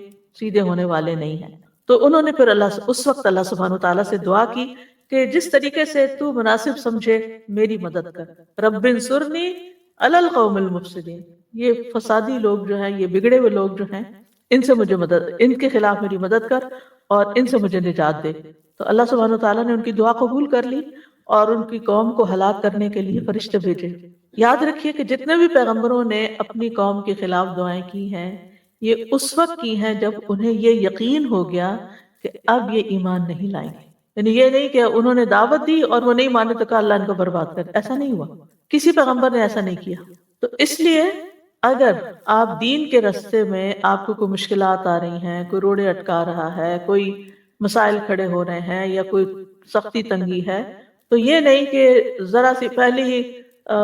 سیدھے ہونے والے نہیں ہیں۔ تو انہوں نے پھر اس وقت اللہ سبحانہ تعالیٰ سے دعا کی کہ جس طریقے سے تو مناسب سمجھے میری مدد کر، رب انصرنی علی القوم المفسدین، یہ فسادی لوگ جو ہیں، یہ بگڑے ہوئے لوگ جو ہیں، ان سے مجھے ان کے خلاف میری مدد کر اور ان سے مجھے نجات دے۔ تو اللہ سبحانہ تعالیٰ نے ان کی دعا قبول کر لی اور ان کی قوم کو ہلاک کرنے کے لیے فرشتے بھیجے۔ یاد رکھیے کہ جتنے بھی پیغمبروں نے اپنی قوم کے خلاف دعائیں کی ہیں، یہ اس وقت کی ہیں جب انہیں یہ یقین ہو گیا کہ اب یہ ایمان نہیں لائیں گے۔ یعنی یہ نہیں کہ انہوں نے دعوت دی اور وہ نہیں مانے تو کہا اللہ ان کو برباد کر، ایسا نہیں ہوا، کسی پیغمبر نے ایسا نہیں کیا۔ تو اس لیے اگر آپ دین کے راستے میں آپ کو کوئی مشکلات آ رہی ہیں، کوئی روڑے اٹکا رہا ہے، کوئی مسائل کھڑے ہو رہے ہیں یا کوئی سختی تنگی ہے، تو یہ نہیں کہ ذرا سی پہلی ہی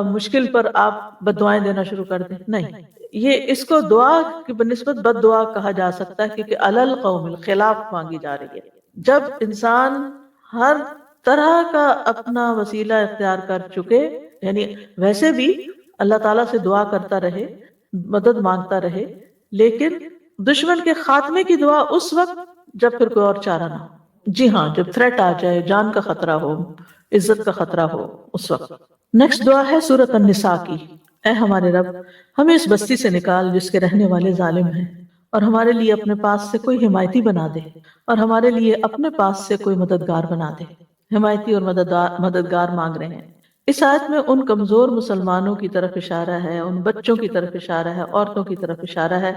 مشکل پر آپ بد دعائیں دینا شروع کر دیں، نہیں، یہ اس کو دعا کی بنسبت بد دعا کہا جا سکتا ہے، کیونکہ علی القوم الخلاف مانگی جا رہی ہے۔ جب انسان ہر طرح کا اپنا وسیلہ اختیار کر چکے، یعنی ویسے بھی اللہ تعالیٰ سے دعا کرتا رہے، مدد مانگتا رہے، لیکن دشمن کے خاتمے کی دعا اس وقت جب پھر کوئی اور چارہ نہ ہو۔ جی ہاں، جب تھریٹ آ جائے، جان کا خطرہ ہو، عزت کا خطرہ ہو، اس وقت۔ نیکسٹ دعا ہے سورۃ النساء کی۔ اے ہمارے رب، ہمیں اس بستی سے نکال جس کے رہنے والے ظالم ہیں، اور ہمارے لیے اپنے پاس سے کوئی حمایتی بنا دے، اور ہمارے لیے اپنے پاس سے کوئی مددگار بنا دے۔ حمایتی اور مددگار مانگ رہے ہیں۔ اس آیت میں ان کمزور مسلمانوں کی طرف اشارہ ہے، ان بچوں کی طرف اشارہ ہے، عورتوں کی طرف اشارہ ہے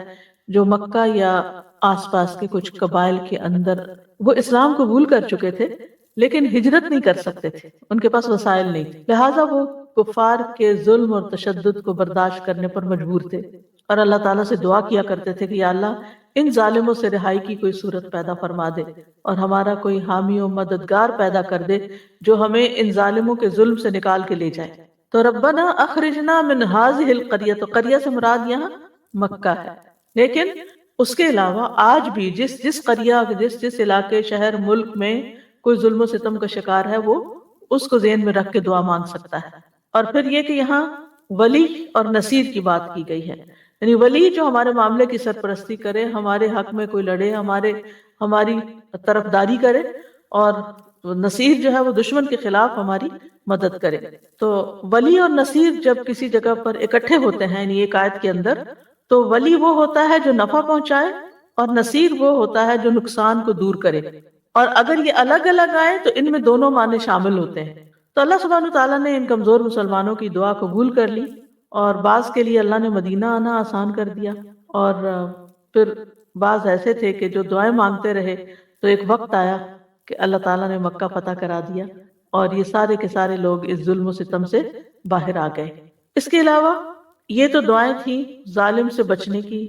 جو مکہ یا آس پاس کے کچھ قبائل کے اندر وہ اسلام قبول کر چکے تھے لیکن ہجرت نہیں کر سکتے تھے، ان کے پاس وسائل نہیں تھے، لہٰذا وہ کفار کے ظلم اور تشدد کو برداشت کرنے پر مجبور تھے، اور اللہ تعالیٰ سے دعا کیا کرتے تھے کہ یا اللہ ان ظالموں سے رہائی کی کوئی صورت پیدا فرما دے اور ہمارا کوئی حامی و مددگار پیدا کر دے جو ہمیں ان ظالموں کے ظلم سے نکال کے لے جائے۔ تو ربنا اخرجنا من هذه القریہ، تو قریہ سے مراد یہاں مکہ ہے، لیکن اس کے علاوہ آج بھی جس قریہ، جس علاقے، شہر، ملک میں کوئی ظلم و ستم کا شکار ہے، وہ اس کو ذہن میں رکھ کے دعا مانگ سکتا ہے۔ اور پھر یہ کہ یہاں ولی اور نصیر کی بات کی گئی ہے، یعنی ولی جو ہمارے معاملے کی سرپرستی کرے، ہمارے حق میں کوئی لڑے، ہماری طرفداری کرے، اور نصیر جو ہے وہ دشمن کے خلاف ہماری مدد کرے۔ تو ولی اور نصیر جب کسی جگہ پر اکٹھے ہوتے ہیں، یعنی ایک آیت کے اندر، تو ولی وہ ہوتا ہے جو نفع پہنچائے اور نصیر وہ ہوتا ہے جو نقصان کو دور کرے۔ اور اگر یہ الگ الگ آئے تو ان میں دونوں معنی شامل ہوتے ہیں۔ تو اللہ سبحانہ تعالیٰ نے ان کمزور مسلمانوں کی دعا قبول کر لی، اور بعض کے لیے اللہ نے مدینہ آنا آسان کر دیا، اور پھر بعض ایسے تھے کہ جو دعائیں مانگتے رہے، تو ایک وقت آیا کہ اللہ تعالیٰ نے مکہ فتح کرا دیا، اور یہ سارے کے سارے لوگ اس ظلم و ستم سے باہر آ گئے۔ اس کے علاوہ یہ تو دعائیں تھیں ظالم سے بچنے کی،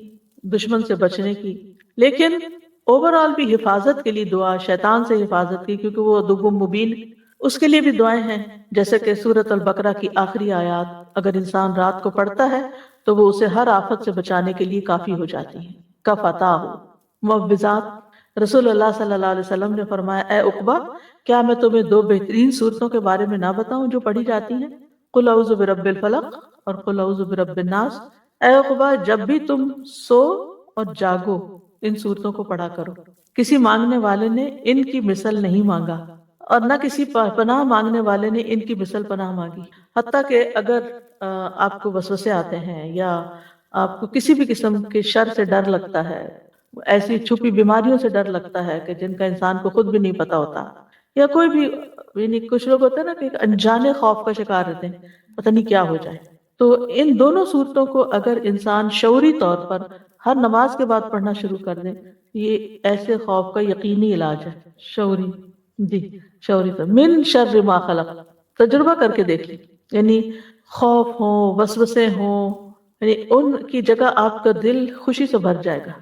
دشمن سے بچنے کی، لیکن اوورآل بھی حفاظت کے لیے دعا، شیطان سے حفاظت کی، کیونکہ وہ عدو مبین، اس کے لیے بھی دعائیں ہیں، جیسے کہ سورۃ البقرہ کی آخری آیات اگر انسان رات کو پڑھتا ہے تو وہ اسے ہر آفت سے بچانے کے لیے کافی ہو جاتی ہیں۔ کفتاہ معوذات، رسول اللہ صلی اللہ علیہ وسلم نے فرمایا، اے عقبہ، کیا میں تمہیں دو بہترین صورتوں کے بارے میں نہ بتاؤں جو پڑھی جاتی ہیں؟ قل اعوذ برب الفلق اور قل اعوذ برب الناس۔ اے عقبہ، جب بھی تم سو اور جاگو ان صورتوں کو پڑھا کرو۔ کسی مانگنے والے نے ان کی مثل نہیں مانگا، اور نہ کسی پناہ مانگنے والے نے ان کی مثل پناہ مانگی۔ حتیٰ کہ اگر آپ کو وسوسے آتے ہیں، یا آپ کو کسی بھی قسم کے شر سے ڈر لگتا ہے، ایسی چھپی بیماریوں سے ڈر لگتا ہے کہ جن کا انسان کو خود بھی نہیں پتا ہوتا، یا کوئی بھی، یعنی کچھ لوگ ہوتے ہیں نا کہ ایک انجانے خوف کا شکار رہتے ہیں، پتہ نہیں کیا ہو جائے، تو ان دونوں صورتوں کو اگر انسان شعوری طور پر ہر نماز کے بعد پڑھنا شروع کر دے، یہ ایسے خوف کا یقینی علاج ہے۔ شعوری، جی شعوری طور، من شر ما خلق، تجربہ کر کے دیکھ لی، یعنی خوف ہو، وسوسے ہوں، یعنی ان کی جگہ آپ کا دل خوشی سے بھر جائے گا،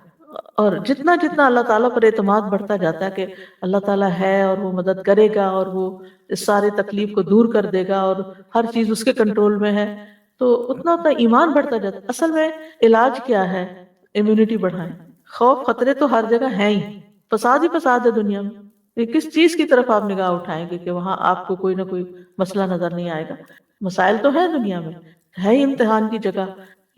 اور جتنا جتنا اللہ تعالیٰ پر اعتماد بڑھتا جاتا ہے کہ اللہ تعالیٰ ہے اور وہ مدد کرے گا اور وہ اس سارے تکلیف کو دور کر دے گا اور ہر چیز اس کے کنٹرول میں ہے، تو اتنا اتنا ایمان بڑھتا جاتا ہے۔ اصل میں علاج کیا ہے؟ امیونٹی بڑھائیں۔ خوف خطرے تو ہر جگہ ہیں ہی، فساد ہی فساد ہے دنیا میں، کس چیز کی طرف آپ نگاہ اٹھائیں گے کہ وہاں آپ کو کوئی نہ کوئی مسئلہ نظر نہیں آئے گا؟ مسائل تو ہیں دنیا میں، ہے ہی امتحان کی جگہ،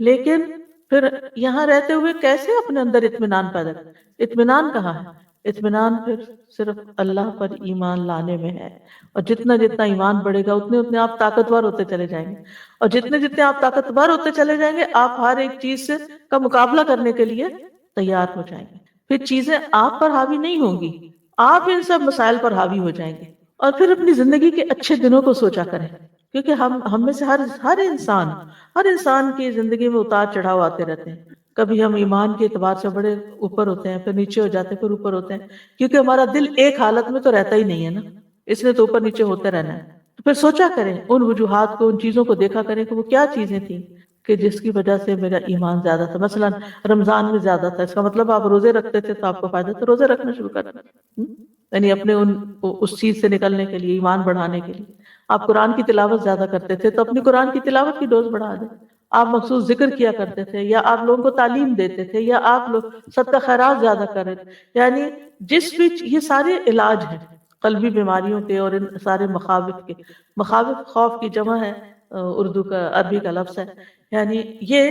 لیکن پھر یہاں رہتے ہوئے کیسے اپنے اندر اطمینان پیدا کریں؟ اطمینان کہاں ہے؟ اطمینان پھر صرف اللہ پر ایمان لانے میں ہے، اور جتنا جتنا ایمان بڑھے گا اتنے اتنے آپ طاقتور ہوتے چلے جائیں گے، اور جتنے جتنے آپ طاقتور ہوتے چلے جائیں گے آپ ہر ایک چیز کا مقابلہ کرنے کے لیے تیار ہو جائیں گے۔ پھر چیزیں آپ پر حاوی نہیں ہوں گی، آپ ان سب مسائل پر حاوی ہو جائیں گے۔ اور پھر اپنی زندگی کے اچھے دنوں کو سوچا کریں، کیونکہ ہم میں سے ہر انسان کی زندگی میں اتار چڑھاؤ آتے رہتے ہیں۔ کبھی ہم ایمان کے اعتبار سے بڑے اوپر ہوتے ہیں، پھر نیچے ہو جاتے ہیں، پھر اوپر ہوتے ہیں، کیونکہ ہمارا دل ایک حالت میں تو رہتا ہی نہیں ہے نا، اس نے تو اوپر نیچے ہوتے رہنا ہے۔ تو پھر سوچا کریں ان وجوہات کو، ان چیزوں کو دیکھا کریں کہ وہ کیا چیزیں تھیں کہ جس کی وجہ سے میرا ایمان زیادہ تھا۔ مثلا رمضان میں زیادہ تھا، اس کا مطلب آپ روزے رکھتے تھے تو آپ کو فائدہ تھا، روزے رکھنا شروع کر دیں، یعنی اپنے اس چیز سے نکلنے کے لیے، ایمان بڑھانے کے لیے۔ آپ قرآن کی تلاوت زیادہ کرتے تھے تو اپنی قرآن کی تلاوت کی ڈوز بڑھا دیں۔ آپ مخصوص ذکر کیا کرتے تھے، یا آپ لوگوں کو تعلیم دیتے تھے، یا آپ لوگ صدقہ خیرات زیادہ کریں، یعنی جس بھی یہ سارے علاج ہیں قلبی بیماریوں کے اور ان سارے مخاوف کے۔ مخاوف خوف کی جمع ہے، اردو کا عربی کا لفظ ہے، یعنی یہ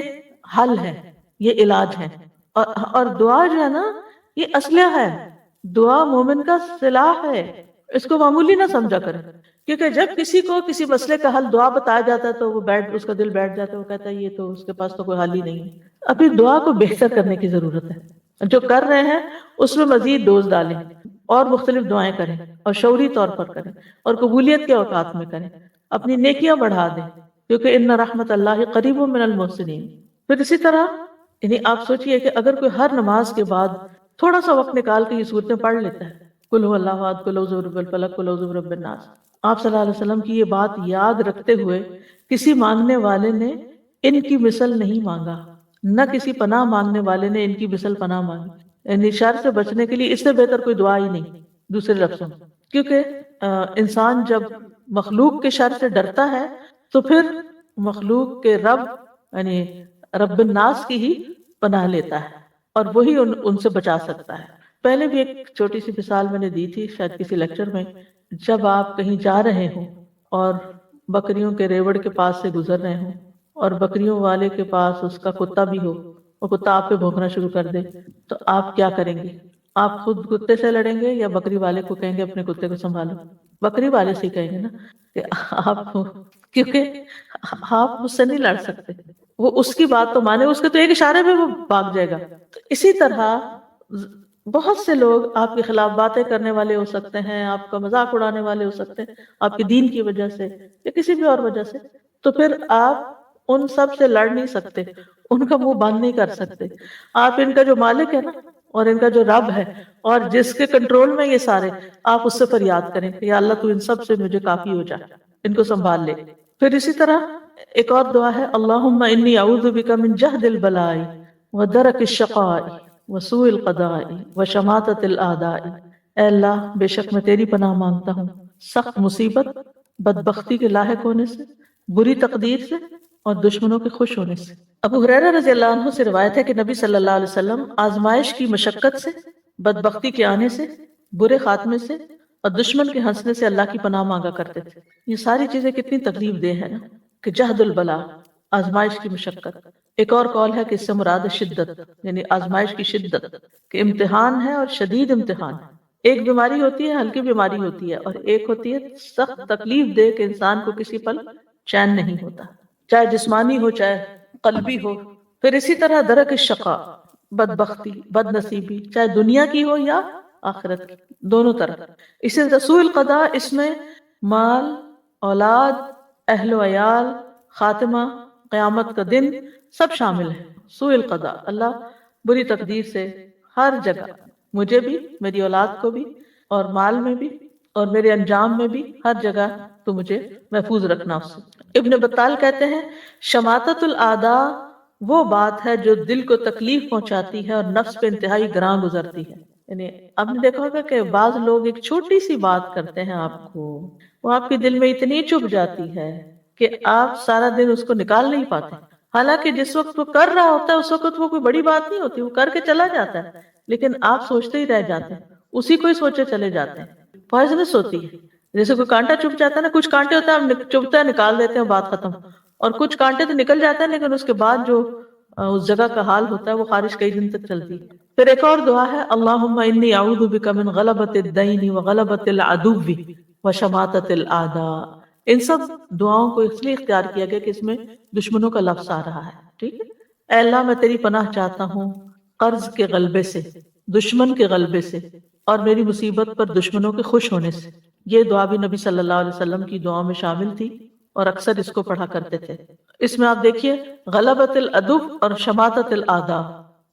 حل ہے، یہ علاج ہے۔ اور دعا جو ہے نا، یہ اسلحہ ہے، دعا مومن کا سلاح ہے، اس کو معمولی نہ سمجھا کریں، کیونکہ جب کسی کو کسی مسئلے کا حل دعا بتایا جاتا ہے تو وہ اس کا دل بیٹھ جاتا ہے، وہ کہتا ہے یہ تو اس کے پاس تو کوئی حل ہی نہیں ہے۔ ابھی دعا کو بہتر کرنے کی ضرورت ہے، جو کر رہے ہیں اس میں مزید ڈوز ڈالیں، اور مختلف دعائیں کریں، اور شعوری طور پر کریں، اور قبولیت کے اوقات میں کریں، اپنی نیکیاں بڑھا دیں، کیونکہ ان رحمت اللہ قریب من المحسنین۔ پھر اسی طرح یعنی آپ سوچئے کہ اگر کوئی ہر نماز کے بعد تھوڑا سا وقت نکال کے یہ صورتیں پڑھ لیتا ہے، قل هو اللہ احد، قل اعوذ برب الفلق، قل اعوذ برب الناس، آپ صلی اللہ علیہ وسلم کی یہ بات یاد رکھتے ہوئے کسی مانگنے والے نے ان کی مثل نہیں مانگا، نہ کسی پناہ مانگنے والے نے ان کی مثل پناہ مانگی، یعنی شر سے بچنے کے لیے اس سے بہتر کوئی دعا ہی نہیں دوسرے لفظوں میں، کیونکہ انسان جب مخلوق کے شر سے ڈرتا ہے تو پھر مخلوق کے رب یعنی رب الناس کی ہی پناہ لیتا ہے، اور وہی ان سے بچا سکتا ہے۔ پہلے بھی ایک چھوٹی سی مثال میں نے دی تھی شاید کسی لیکچر میں، جب آپ کہیں جا رہے ہوں اور بکریوں کے ریوڑ کے پاس سے گزر رہے ہوں، اور بکریوں والے کے پاس اس کا کتا بھی ہو، اور کتا آپ پہ بھونکنا شروع کر دے، تو آپ کیا کریں گے؟ آپ خود کتے سے لڑیں گے یا بکری والے کو کہیں گے اپنے کتے کو سنبھالو؟ بکری والے سے کہیں گے نا کہ آپ، کیونکہ آپ مجھ سے نہیں لڑ سکتے، وہ اس کی بات تو مانے، اس کے تو ایک اشارے میں وہ بھاگ جائے گا۔ تو اسی طرح بہت سے لوگ آپ کے خلاف باتیں کرنے والے ہو سکتے ہیں، آپ کا مذاق اڑانے والے ہو سکتے ہیں، آپ کے دین کی وجہ سے یا کسی بھی اور وجہ سے، تو پھر آپ ان سب سے لڑ نہیں سکتے، ان کا منہ بند نہیں کر سکتے۔ آپ ان کا جو مالک ہے نا، اور ان کا جو رب ہے، اور جس کے کنٹرول میں یہ سارے، آپ اس سے فریاد کریں کہ یا اللہ تو ان سب سے مجھے کافی ہو جا، ان کو سنبھال لے۔ پھر اسی طرح ایک اور دعا ہے، اللہم انی اعوذ بک من جہد البلاء ودرک الشقاء وسوء القضاء وشماتۃ الاعداء۔ اے اللہ، بے شک میں تیری پناہ مانگتا ہوں سخت مصیبت، بدبختی کے لاحق ہونے سے، بری تقدیر سے، اور دشمنوں کے خوش ہونے سے۔ ابو ہریرہ رضی اللہ عنہ سے روایت ہے کہ نبی صلی اللہ علیہ وسلم آزمائش کی مشقت سے، بدبختی کے آنے سے، برے خاتمے سے، اور دشمن کے ہنسنے سے اللہ کی پناہ مانگا کرتے تھے۔ یہ ساری چیزیں کتنی تکلیف دہ ہیں نا، کہ جہد البلا، آزمائش کی مشقت۔ ایک اور قول ہے کہ اس سے مراد شدت، یعنی آزمائش کی شدت، کہ امتحان ہے اور شدید امتحان ہے۔ ایک بیماری ہوتی ہے، ہلکی بیماری ہوتی ہے، اور ایک ہوتی ہے سخت تکلیف دے کہ انسان کو کسی پل چین نہیں ہوتا، چاہے جسمانی ہو چاہے قلبی ہو۔ پھر اسی طرح درک الشقاء، بدبختی، بد نصیبی، چاہے دنیا کی ہو یا آخرت کی، دونوں طرف۔ اسی طرح سوء القضاء، اس میں مال، اولاد، اہل و عیال، خاتمہ، قیامت کا دن، سب شامل ہے۔ سوء القضاء، اللہ بری تقدیر سے ہر جگہ، مجھے بھی، میری اولاد کو بھی، اور مال میں بھی، اور میرے انجام میں بھی، ہر جگہ تو مجھے محفوظ رکھنا اس سے۔ ابن بطال کہتے ہیں شماتت الاعداء وہ بات ہے جو دل کو تکلیف پہنچاتی ہے اور نفس پہ انتہائی گراں گزرتی ہے۔ یعنی آپ نے دیکھا ہوگا کہ بعض لوگ ایک چھوٹی سی بات کرتے ہیں آپ کو، وہ آپ کے دل میں اتنی چبھ جاتی ہے کہ آپ سارا دن اس کو نکال نہیں پاتے، حالانکہ جس وقت وہ کر رہا ہوتا ہے اس وقت وہ کوئی بڑی بات نہیں ہوتی، وہ کر کے چلا جاتا ہے، لیکن آپ سوچتے ہی رہ جاتے ہیں، اسی کو ہی سوچے چلے جاتے ہیں۔ پوائزنس ہوتی ہے، جیسے کوئی کانٹا چبھ جاتا ہے نا، کچھ کانٹے ہوتے ہیں ہم چبھتا ہے نکال دیتے ہیں بات ختم، اور کچھ کانٹے تو نکل جاتے ہیں لیکن اس کے بعد جو اس جگہ کا حال ہوتا ہے وہ خارش کئی دن تک چلتی ہے۔ پھر ایک اور دعا ہے، اللہم انی اعوذ بک من غلبۃ الدین وغلبۃ العدو وشماتۃ الاعداء۔ ان سب دعاؤں کو اس لیے اختیار کیا گیا کہ اس میں دشمنوں کا لفظ آ رہا ہے، ٹھیک ہے۔ اے اللہ، میں تیری پناہ چاہتا ہوں قرض کے غلبے سے، دشمن کے غلبے سے، اور میری مصیبت پر دشمنوں کے خوش ہونے سے۔ یہ دعا بھی نبی صلی اللہ علیہ وسلم کی دعاؤں میں شامل تھی اور اکثر اس کو پڑھا کرتے تھے۔ اس میں آپ دیکھیے غلبۃ العدو اور شماتۃ الاعداء،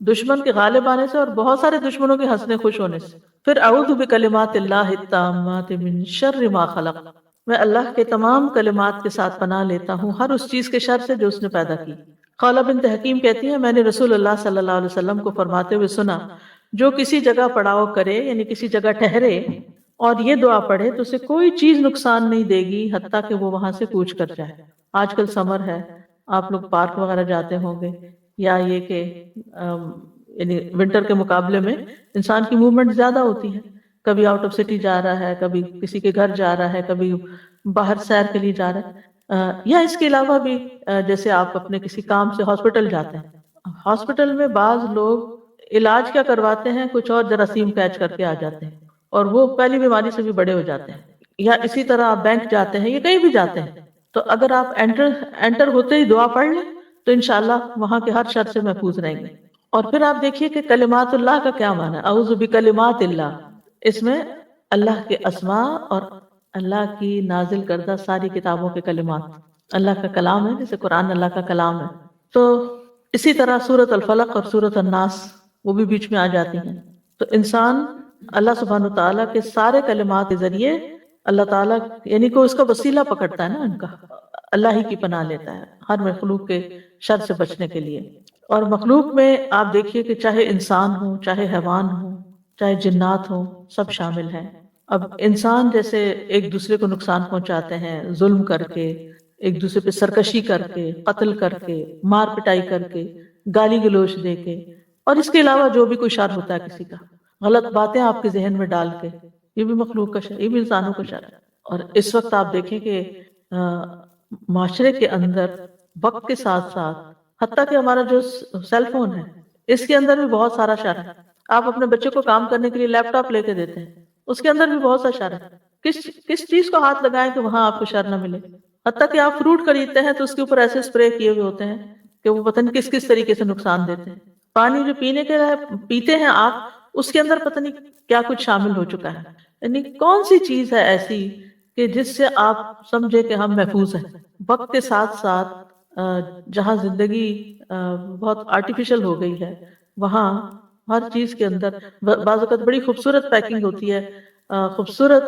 دشمن کے غالب آنے سے اور بہت سارے دشمنوں کے ہنسنے خوش ہونے سے۔ پھر اعوذ بکلمات اللہ التامات من شر ما خلق، میں اللہ کے تمام کلمات کے ساتھ پناہ لیتا ہوں ہر اس چیز کے شر سے جو اس نے پیدا کی۔ خولہ بنت حکیم کہتی ہے میں نے رسول اللہ صلی اللہ علیہ وسلم کو فرماتے ہوئے سنا، جو کسی جگہ پڑاؤ کرے، یعنی کسی جگہ ٹھہرے اور یہ دعا پڑھے تو اسے کوئی چیز نقصان نہیں دے گی حتیٰ کہ وہ وہاں سے کوچ کر جائے۔ آج کل سمر ہے، آپ لوگ پارک وغیرہ جاتے ہوں گے، یا یہ کہ یعنی ونٹر کے مقابلے میں انسان کی موومنٹ زیادہ ہوتی ہے، کبھی آؤٹ آف سٹی جا رہا ہے، کبھی کسی کے گھر جا رہا ہے، کبھی باہر سیر کے لیے جا رہا ہے، یا اس کے علاوہ بھی جیسے آپ اپنے کسی کام سے ہاسپٹل جاتے ہیں، ہاسپٹل میں بعض لوگ علاج کیا کرواتے ہیں، کچھ اور جراثیم کیچ کر کے آ جاتے ہیں اور وہ پہلی بیماری سے بھی بڑے ہو جاتے ہیں۔ یا اسی طرح آپ بینک جاتے ہیں یا کہیں بھی جاتے ہیں، تو اگر آپ انٹر ہوتے ہی دعا پڑھ لیں تو انشاءاللہ وہاں کے ہر شر سے محفوظ رہیں گے۔ اور پھر آپ دیکھیے کہ کلمات اللہ کا کیا معنی ہے، اعوذ بکلمات اللہ، اس میں اللہ کے اسماء اور اللہ کی نازل کردہ ساری کتابوں کے کلمات، اللہ کا کلام ہے، جیسے قرآن اللہ کا کلام ہے۔ تو اسی طرح سورۃ الفلق اور سورۃ الناس وہ بھی بیچ میں آ جاتی ہیں۔ تو انسان اللہ سبحانہ وتعالیٰ کے سارے کلمات کے ذریعے اللہ تعالیٰ یعنی کہ اس کا وسیلہ پکڑتا ہے نا، ان کا اللہ ہی کی پناہ لیتا ہے ہر مخلوق کے شر سے بچنے کے لیے۔ اور مخلوق میں آپ دیکھیے کہ چاہے انسان ہو، چاہے حیوان ہو، چاہے جنات ہو، سب شامل ہیں۔ اب انسان جیسے ایک دوسرے کو نقصان پہنچاتے ہیں ظلم کر کے، ایک دوسرے پہ سرکشی کر کے، قتل کر کے، مار پٹائی کر کے، گالی گلوچ دے کے، اور اس کے علاوہ جو بھی کوئی شر ہوتا ہے کسی کا، غلط باتیں آپ کے ذہن میں ڈال کے، یہ بھی مخلوق کا شر، یہ بھی انسانوں کا شر ہے۔ اور اس وقت آپ دیکھیں کہ معاشرے کے اندر وقت کے ساتھ ساتھ حتیٰ کہ ہمارا جو سیل فون ہے اس کے اندر بھی بہت سارا شر ہے۔ آپ اپنے بچے کو کام کرنے کے لیے لیپ ٹاپ لے کے دیتے ہیں، اس کے اندر بھی بہت سا شر ہے۔ کس چیز کو ہاتھ لگائیں کہ وہاں آپ کو شر نہ ملے۔ حتیٰ کہ آپ فروٹ خریدتے ہیں تو اس کے اوپر ایسے اسپرے کیے ہوئے ہوتے ہیں کہ وہ پتہ نہیں کس طریقے سے نقصان دیتے ہیں۔ پانی جو پینے کے لیے پیتے ہیں آپ، اس کے اندر پتہ نہیں کیا کچھ شامل ہو چکا ہے. یعنی کون سی چیز ہے ایسی کہ جس سے آپ سمجھے کہ ہم محفوظ ہیں. وقت کے ساتھ ساتھ جہاں زندگی بہت آرٹیفیشل ہو گئی ہے وہاں ہر چیز کے اندر بعض اوقات بڑی خوبصورت پیکنگ ہوتی ہے، خوبصورت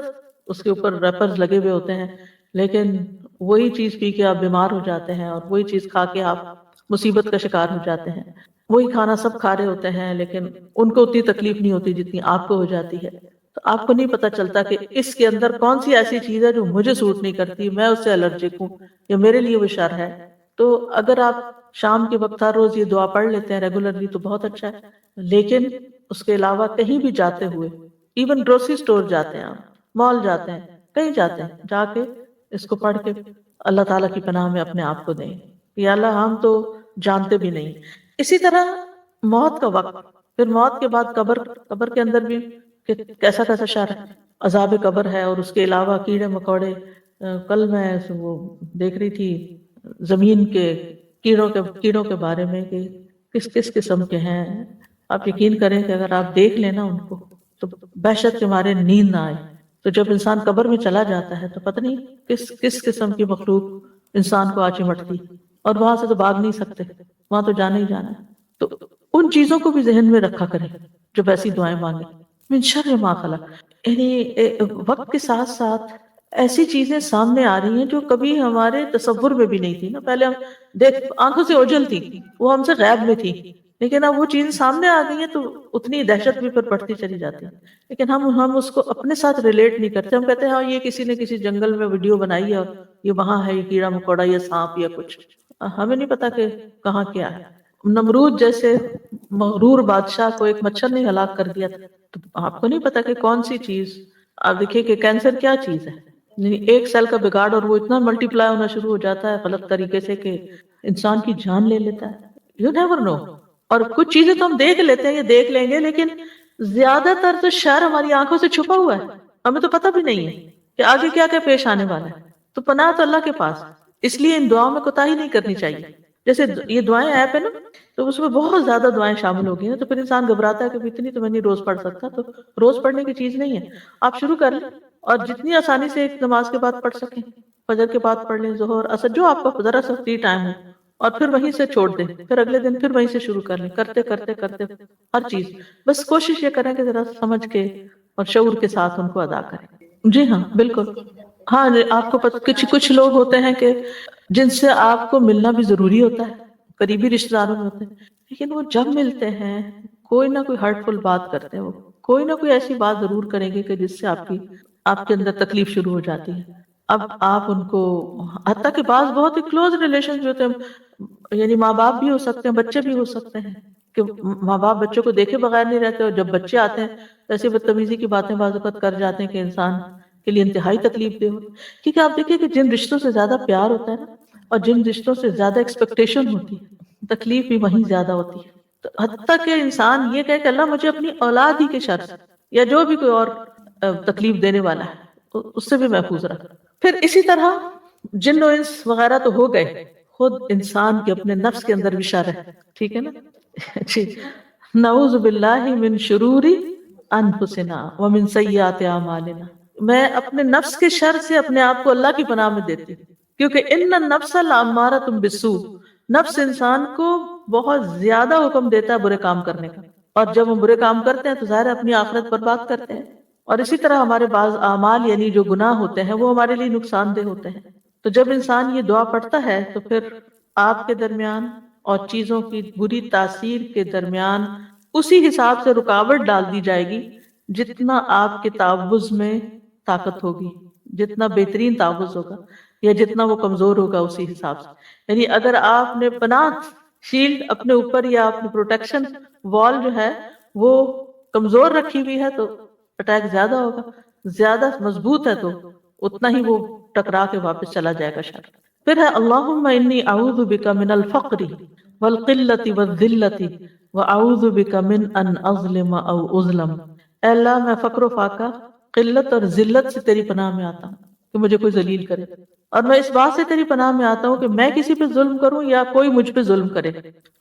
اس کے اوپر ریپرز لگے ہوئے ہوتے ہیں، لیکن وہی چیز پی کے آپ بیمار ہو جاتے ہیں اور وہی چیز کھا کے آپ مصیبت کا شکار ہو جاتے ہیں. وہی کھانا سب کھا رہے ہوتے ہیں لیکن ان کو اتنی تکلیف نہیں ہوتی جتنی آپ کو ہو جاتی ہے. تو آپ کو نہیں پتا چلتا کہ اس کے اندر کون سی ایسی چیز ہے جو مجھے سوٹ نہیں کرتی، میں اس سے الرجک ہوں یا میرے لیے وہ شر ہے. تو اگر آپ شام کے وقت ہر روز یہ دعا پڑھ لیتے ہیں ریگولرلی تو بہت اچھا ہے. لیکن اس کے علاوہ کہیں بھی جاتے ہوئے، ایون گروسری اسٹور جاتے ہیں، آپ مال جاتے ہیں، کہیں جاتے ہیں، جا کے اس کو پڑھ کے اللہ تعالیٰ کی پناہ میں اپنے آپ کو دیں. یا اللہ ہم تو جانتے بھی نہیں. اسی طرح موت کا وقت، پھر موت کے بعد قبر کے اندر بھی کہ کیسا کیسا شر ہے. عذاب قبر ہے اور اس کے علاوہ کیڑے مکوڑے. کل میں وہ دیکھ رہی تھی زمین کے کیڑوں کے بارے میں کہ کس کس قسم کے ہیں. آپ یقین کریں کہ اگر آپ دیکھ لینا ان کو تو وحشت کے مارے نیند نہ آئے. تو جب انسان قبر میں چلا جاتا ہے تو پتہ نہیں کس قسم کی مخلوق انسان کو آ چمٹتی، اور وہاں سے تو بھاگ نہیں سکتے، وہاں تو جانا ہی جانا ہے. تو ان چیزوں کو بھی ذہن میں رکھا کریں جب ایسی دعائیں مانگیں. من شر ما خلق، یعنی وقت کے ساتھ ساتھ ایسی چیزیں سامنے آ رہی ہیں جو کبھی ہمارے تصور میں بھی نہیں تھی نا. پہلے ہم آنکھوں سے اوجھل تھی، وہ ہم سے غائب میں تھی، لیکن اب وہ چیزیں سامنے آ گئی ہیں تو اتنی دہشت بھی پھر بڑھتی چلی جاتی ہے. لیکن ہم اس کو اپنے ساتھ ریلیٹ نہیں کرتے. ہم کہتے ہیں ہاں یہ کسی نے کسی جنگل میں ویڈیو بنائی ہے اور یہ وہاں ہے، یہ کیڑا مکوڑا یا سانپ یا کچھ. ہمیں نہیں پتا کہ کہاں کیا ہے. نمرود جیسے مغرور بادشاہ کو ایک مچھر نے ہلاک کر دیا تھا. تو آپ کو نہیں پتا کہ کون سی چیز. آپ دیکھیے کہ کینسر کیا چیز ہے، یعنی ایک سیل کا بگاڑ اور وہ اتنا ملٹی پلائی ہونا شروع ہو جاتا ہے غلط طریقے سے کہ انسان کی جان لے لیتا ہے. You never know. اور کچھ چیزیں تو ہم دیکھ لیتے ہیں یا دیکھ لیں گے، لیکن زیادہ تر تو شر ہماری آنکھوں سے چھپا ہوا ہے، ہمیں تو پتہ بھی نہیں ہے کہ آگے کیا کیا پیش آنے والا ہے. تو پناہ تو اللہ کے پاس. اس لیے ان دعاؤں میں کوتاہی نہیں کرنی چاہیے. جیسے یہ دعائیں ایپ ہے نا، تو اس میں بہت زیادہ دعائیں شامل ہو گئی ہیں، تو پھر انسان گھبراتا ہے کہ اتنی تو میں نہیں روز پڑھ سکتا. تو روز پڑھنے کی چیز نہیں ہے. آپ شروع کر لیں اور جتنی آسانی سے ایک نماز کے بعد پڑھ سکیں، فجر کے بعد پڑھ لیں، ظہر اثر جو آپ کا ذرا سا فری ٹائم ہو، اور پھر وہیں سے چھوڑ دیں. پھر اگلے دن پھر وہیں سے شروع کر لیں، کرتے کرتے کرتے ہر چیز. بس کوشش یہ کریں کہ ذرا سمجھ کے اور شعور کے ساتھ ان کو ادا کریں. جی ہاں بالکل. ہاں آپ کو کچھ لوگ ہوتے ہیں کہ جن سے آپ کو ملنا بھی ضروری ہوتا ہے، قریبی رشتہ داروں میں ہوتے ہیں، لیکن وہ جب ملتے ہیں کوئی نہ کوئی ہرٹ فل بات کرتے ہیں. وہ کوئی نہ کوئی ایسی بات ضرور کریں گے کہ جس سے آپ کے اندر تکلیف شروع ہو جاتی ہے. اب آپ ان کو، حتیٰ کہ بعض بہت ہی کلوز ریلیشن جو ہوتے ہیں، یعنی ماں باپ بھی ہو سکتے ہیں، بچے بھی ہو سکتے ہیں، کہ ماں باپ بچوں کو دیکھے بغیر نہیں رہتے، اور جب بچے آتے ہیں تو ایسی بدتمیزی کی باتیں بعض اوقات کر جاتے ہیں کہ انسان کے لیے انتہائی تکلیف دہ ہو. کیونکہ آپ دیکھیے کہ جن رشتوں سے زیادہ پیار ہوتا ہے نا، اور جن رشتوں سے زیادہ ایکسپیکٹیشن ہوتی ہے، تکلیف بھی وہیں زیادہ ہوتی ہے. تو حتیٰ کہ انسان یہ کہے کہ اللہ مجھے اپنی اولاد ہی کے شر سے یا جو بھی کوئی اور تکلیف دینے والا ہے اس سے بھی محفوظ رکھ. پھر اسی طرح جن و انس وغیرہ تو ہو گئے، خود انسان کے اپنے نفس کے اندر بھی شر ہے. ٹھیک ہے نا جی. نعوذ باللہ من شرور انفسنا ومن سیئات اعمالنا. میں اپنے نفس کے شر سے اپنے آپ کو اللہ کی پناہ میں دیتی ہوں، کیونکہ ان النفس لامارۃ بالسوء، نفس انسان کو بہت زیادہ حکم دیتا ہے برے کام کرنے کا، اور جب ہم برے کام کرتے ہیں تو ظاہر ہے اپنی آخرت برباد کرتے ہیں. اور اسی طرح ہمارے بعض اعمال یعنی جو گناہ ہوتے ہیں وہ ہمارے لیے نقصان دہ ہوتے ہیں. تو جب انسان یہ دعا پڑھتا ہے تو پھر آپ کے درمیان اور چیزوں کی بری تاثیر کے درمیان اسی حساب سے رکاوٹ ڈال دی جائے گی جتنا آپ کے تعوذ میں طاقت ہوگی، جتنا بہترین تعوذ ہوگا یا جتنا وہ کمزور ہوگا اسی حساب سے. یعنی اگر آپ نے پناہ شیلڈ اپنے اوپر یا اپنے پروٹیکشن وال جو ہے وہ کمزور رکھی ہوئی ہے تو اٹیک زیادہ ہوگا، زیادہ مضبوط ہے تو اتنا ہی وہ ٹکرا کے واپس چلا جائے گا شر. پھر ہے اللہم انی اعوذ بک من الفقر والقلۃ والذلۃ واعوذ بک من ان اظلم او اظلم. اے اللہ میں فقر و فاقہ، قلت اور ذلت سے تیری پناہ میں آتا ہوں کہ مجھے کوئی ذلیل کرے، اور میں اس بات سے تیری پناہ میں آتا ہوں کہ میں کسی پہ ظلم کروں یا کوئی مجھ پہ ظلم کرے.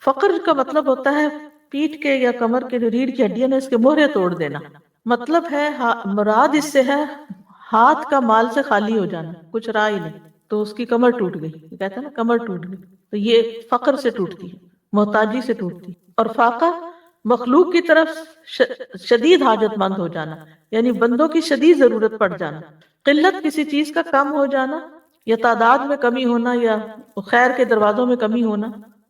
فقر کا مطلب ہوتا ہے پیٹھ کے یا کمر کے جو ریڑھ کی ہڈیاں نے اس کے موہرے توڑ دینا. مطلب ہے مراد اس سے ہے ہاتھ کا مال سے خالی ہو جانا، کچھ رہا ہی نہیں. تو اس کی کمر ٹوٹ گئی، کہتے ہیں نا کمر ٹوٹ گئی. تو یہ فقر سے ٹوٹتی ہے، محتاجی سے ٹوٹتی. اور فاقہ مخلوق کی طرف شدید حاجت مند ہو جانا، یعنی بندوں کی شدید ضرورت پڑ جانا. قلت کسی چیز کا کم ہو جانا یا تعداد میں کمی ہونا یا خیر کے دروازوں میں کمی ہونا.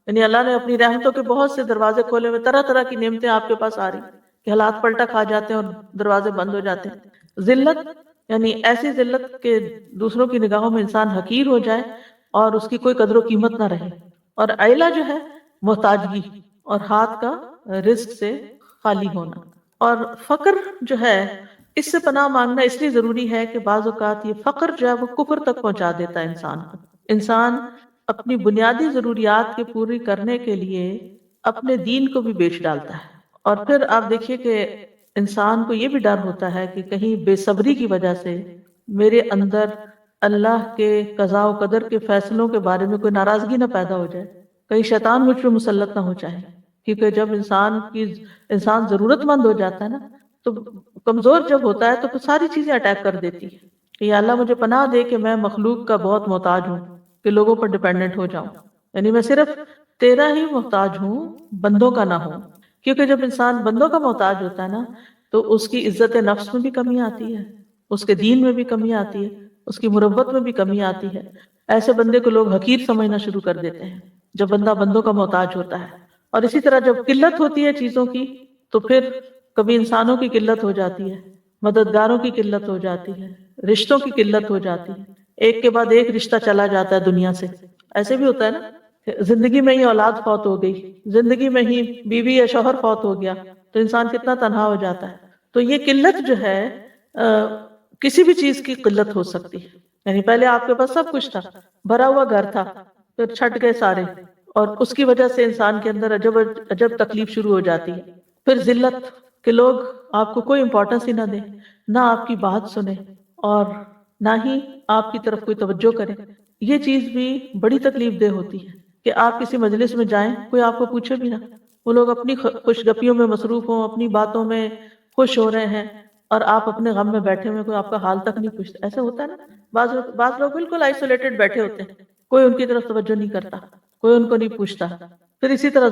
یعنی اللہ نے اپنی رحمتوں کے بہت سے دروازے کھولے ہوئے، طرح طرح کی نعمتیں آپ کے پاس آ رہی کہ حالات پلٹا کھا جاتے ہیں اور دروازے بند ہو جاتے ہیں. ذلت یعنی ایسی ذلت کہ دوسروں کی نگاہوں میں انسان حقیر ہو جائے اور اس کی کوئی قدر و قیمت نہ رہے. اور عیلہ جو ہے محتاجگی اور ہاتھ کا رزق سے خالی ہونا. اور فقر جو ہے اس سے پناہ مانگنا اس لیے ضروری ہے کہ بعض اوقات یہ فقر جو ہے وہ کفر تک پہنچا دیتا ہے انسان کو. انسان اپنی بنیادی ضروریات کے پوری کرنے کے لیے اپنے دین کو بھی بیچ ڈالتا ہے. اور پھر آپ دیکھیے کہ انسان کو یہ بھی ڈر ہوتا ہے کہ کہیں بے صبری کی وجہ سے میرے اندر اللہ کے قضاء و قدر کے فیصلوں کے بارے میں کوئی ناراضگی نہ پیدا ہو جائے، کہیں شیطان مجھ پہ مسلط نہ ہو جائے. کیونکہ جب انسان ضرورت مند ہو جاتا ہے نا، تو کمزور جب ہوتا ہے تو پھر ساری چیزیں اٹیک کر دیتی ہے کہ یا اللہ مجھے پناہ دے کہ میں مخلوق کا بہت محتاج ہوں، کہ لوگوں پر ڈیپینڈنٹ ہو جاؤں. یعنی میں صرف تیرا ہی محتاج ہوں، بندوں کا نہ ہوں. کیونکہ جب انسان بندوں کا محتاج ہوتا ہے نا تو اس کی عزت نفس میں بھی کمی آتی ہے، اس کے دین میں بھی کمی آتی ہے، اس کی مروت میں بھی کمی آتی ہے. ایسے بندے کو لوگ حقیر سمجھنا شروع کر دیتے ہیں جب بندہ بندوں کا محتاج ہوتا ہے. اور اسی طرح جب قلت ہوتی ہے چیزوں کی تو پھر کبھی انسانوں کی قلت ہو جاتی ہے، مددگاروں کی قلت ہو جاتی ہے، رشتوں کی قلت ہو جاتی ہے. ایک کے بعد ایک رشتہ چلا جاتا ہے دنیا سے. ایسے بھی ہوتا ہے نا، زندگی میں ہی اولاد فوت ہو گئی، زندگی میں ہی بیوی یا شوہر فوت ہو گیا تو انسان کتنا تنہا ہو جاتا ہے. تو یہ قلت جو ہے کسی بھی چیز کی قلت ہو سکتی ہے. یعنی پہلے آپ کے پاس سب کچھ تھا، بھرا ہوا گھر تھا، پھر چھٹ گئے سارے، اور اس کی وجہ سے انسان کے اندر عجب تکلیف شروع ہو جاتی ہے. پھر ذلت کہ لوگ آپ کو کوئی امپورٹنس ہی نہ دیں، نہ آپ کی بات سنیں اور نہ ہی آپ کی طرف کوئی توجہ کرے. یہ چیز بھی بڑی تکلیف دہ ہوتی ہے کہ آپ کسی مجلس میں جائیں، کوئی آپ کو پوچھے بھی نہ، وہ لوگ اپنی خوش گپیوں میں مصروف ہوں، اپنی باتوں میں خوش ہو رہے ہیں اور آپ اپنے غم میں بیٹھے ہوئے، کوئی آپ کا حال تک نہیں پوچھتا. ایسا ہوتا ہے نا، بعض لوگ بالکل آئسولیٹڈ بیٹھے ہوتے ہیں، کوئی ان کی طرف توجہ نہیں کرتا، کوئی ان کو نہیں پوچھتا. پھر اسی طرح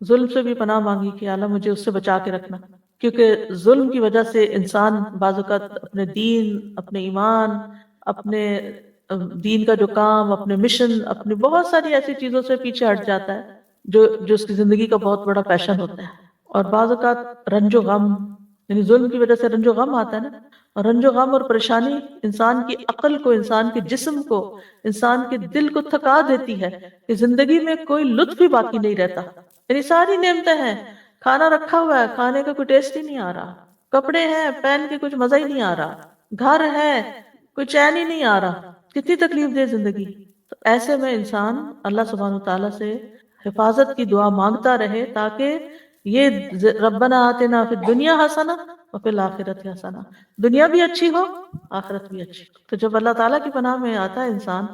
ظلم سے بھی پناہ مانگی کہ اللہ مجھے اس سے بچا کے رکھنا. کیونکہ ظلم کی وجہ سے انسان بعض اوقات اپنے دین، اپنے ایمان، اپنے دین کا جو کام، اپنے مشن، اپنی بہت ساری ایسی چیزوں سے پیچھے ہٹ جاتا ہے جو اس کی زندگی کا بہت بڑا پیشن ہوتا ہے. اور بعض اوقات رنج و غم، یعنی ظلم کی وجہ سے رنج و غم آتا ہے نا، اور رنج و غم اور پریشانی انسان کی عقل کو، انسان کے جسم کو، انسان کے دل کو تھکا دیتی ہے کہ زندگی میں کوئی لطف ہی باقی نہیں رہتا. یعنی ساری نعمتیں ہیں، کھانا رکھا ہوا ہے، کھانے کا کوئی ٹیسٹ ہی نہیں آ رہا، کپڑے ہیں پہن کے کچھ مزہ ہی نہیں آ رہا، گھر ہے کوئی چین ہی نہیں آ رہا. کتنی تکلیف دہ زندگی. تو ایسے میں انسان اللہ سبحانہ وتعالیٰ سے حفاظت کی دعا مانگتا رہے تاکہ یہ ربنا آتنا فی الدنیا حسنہ وفی الآخرۃ حسنہ، دنیا بھی اچھی ہو، آخرت بھی اچھی. تو جب اللہ تعالیٰ کی پناہ میں آتا ہے انسان،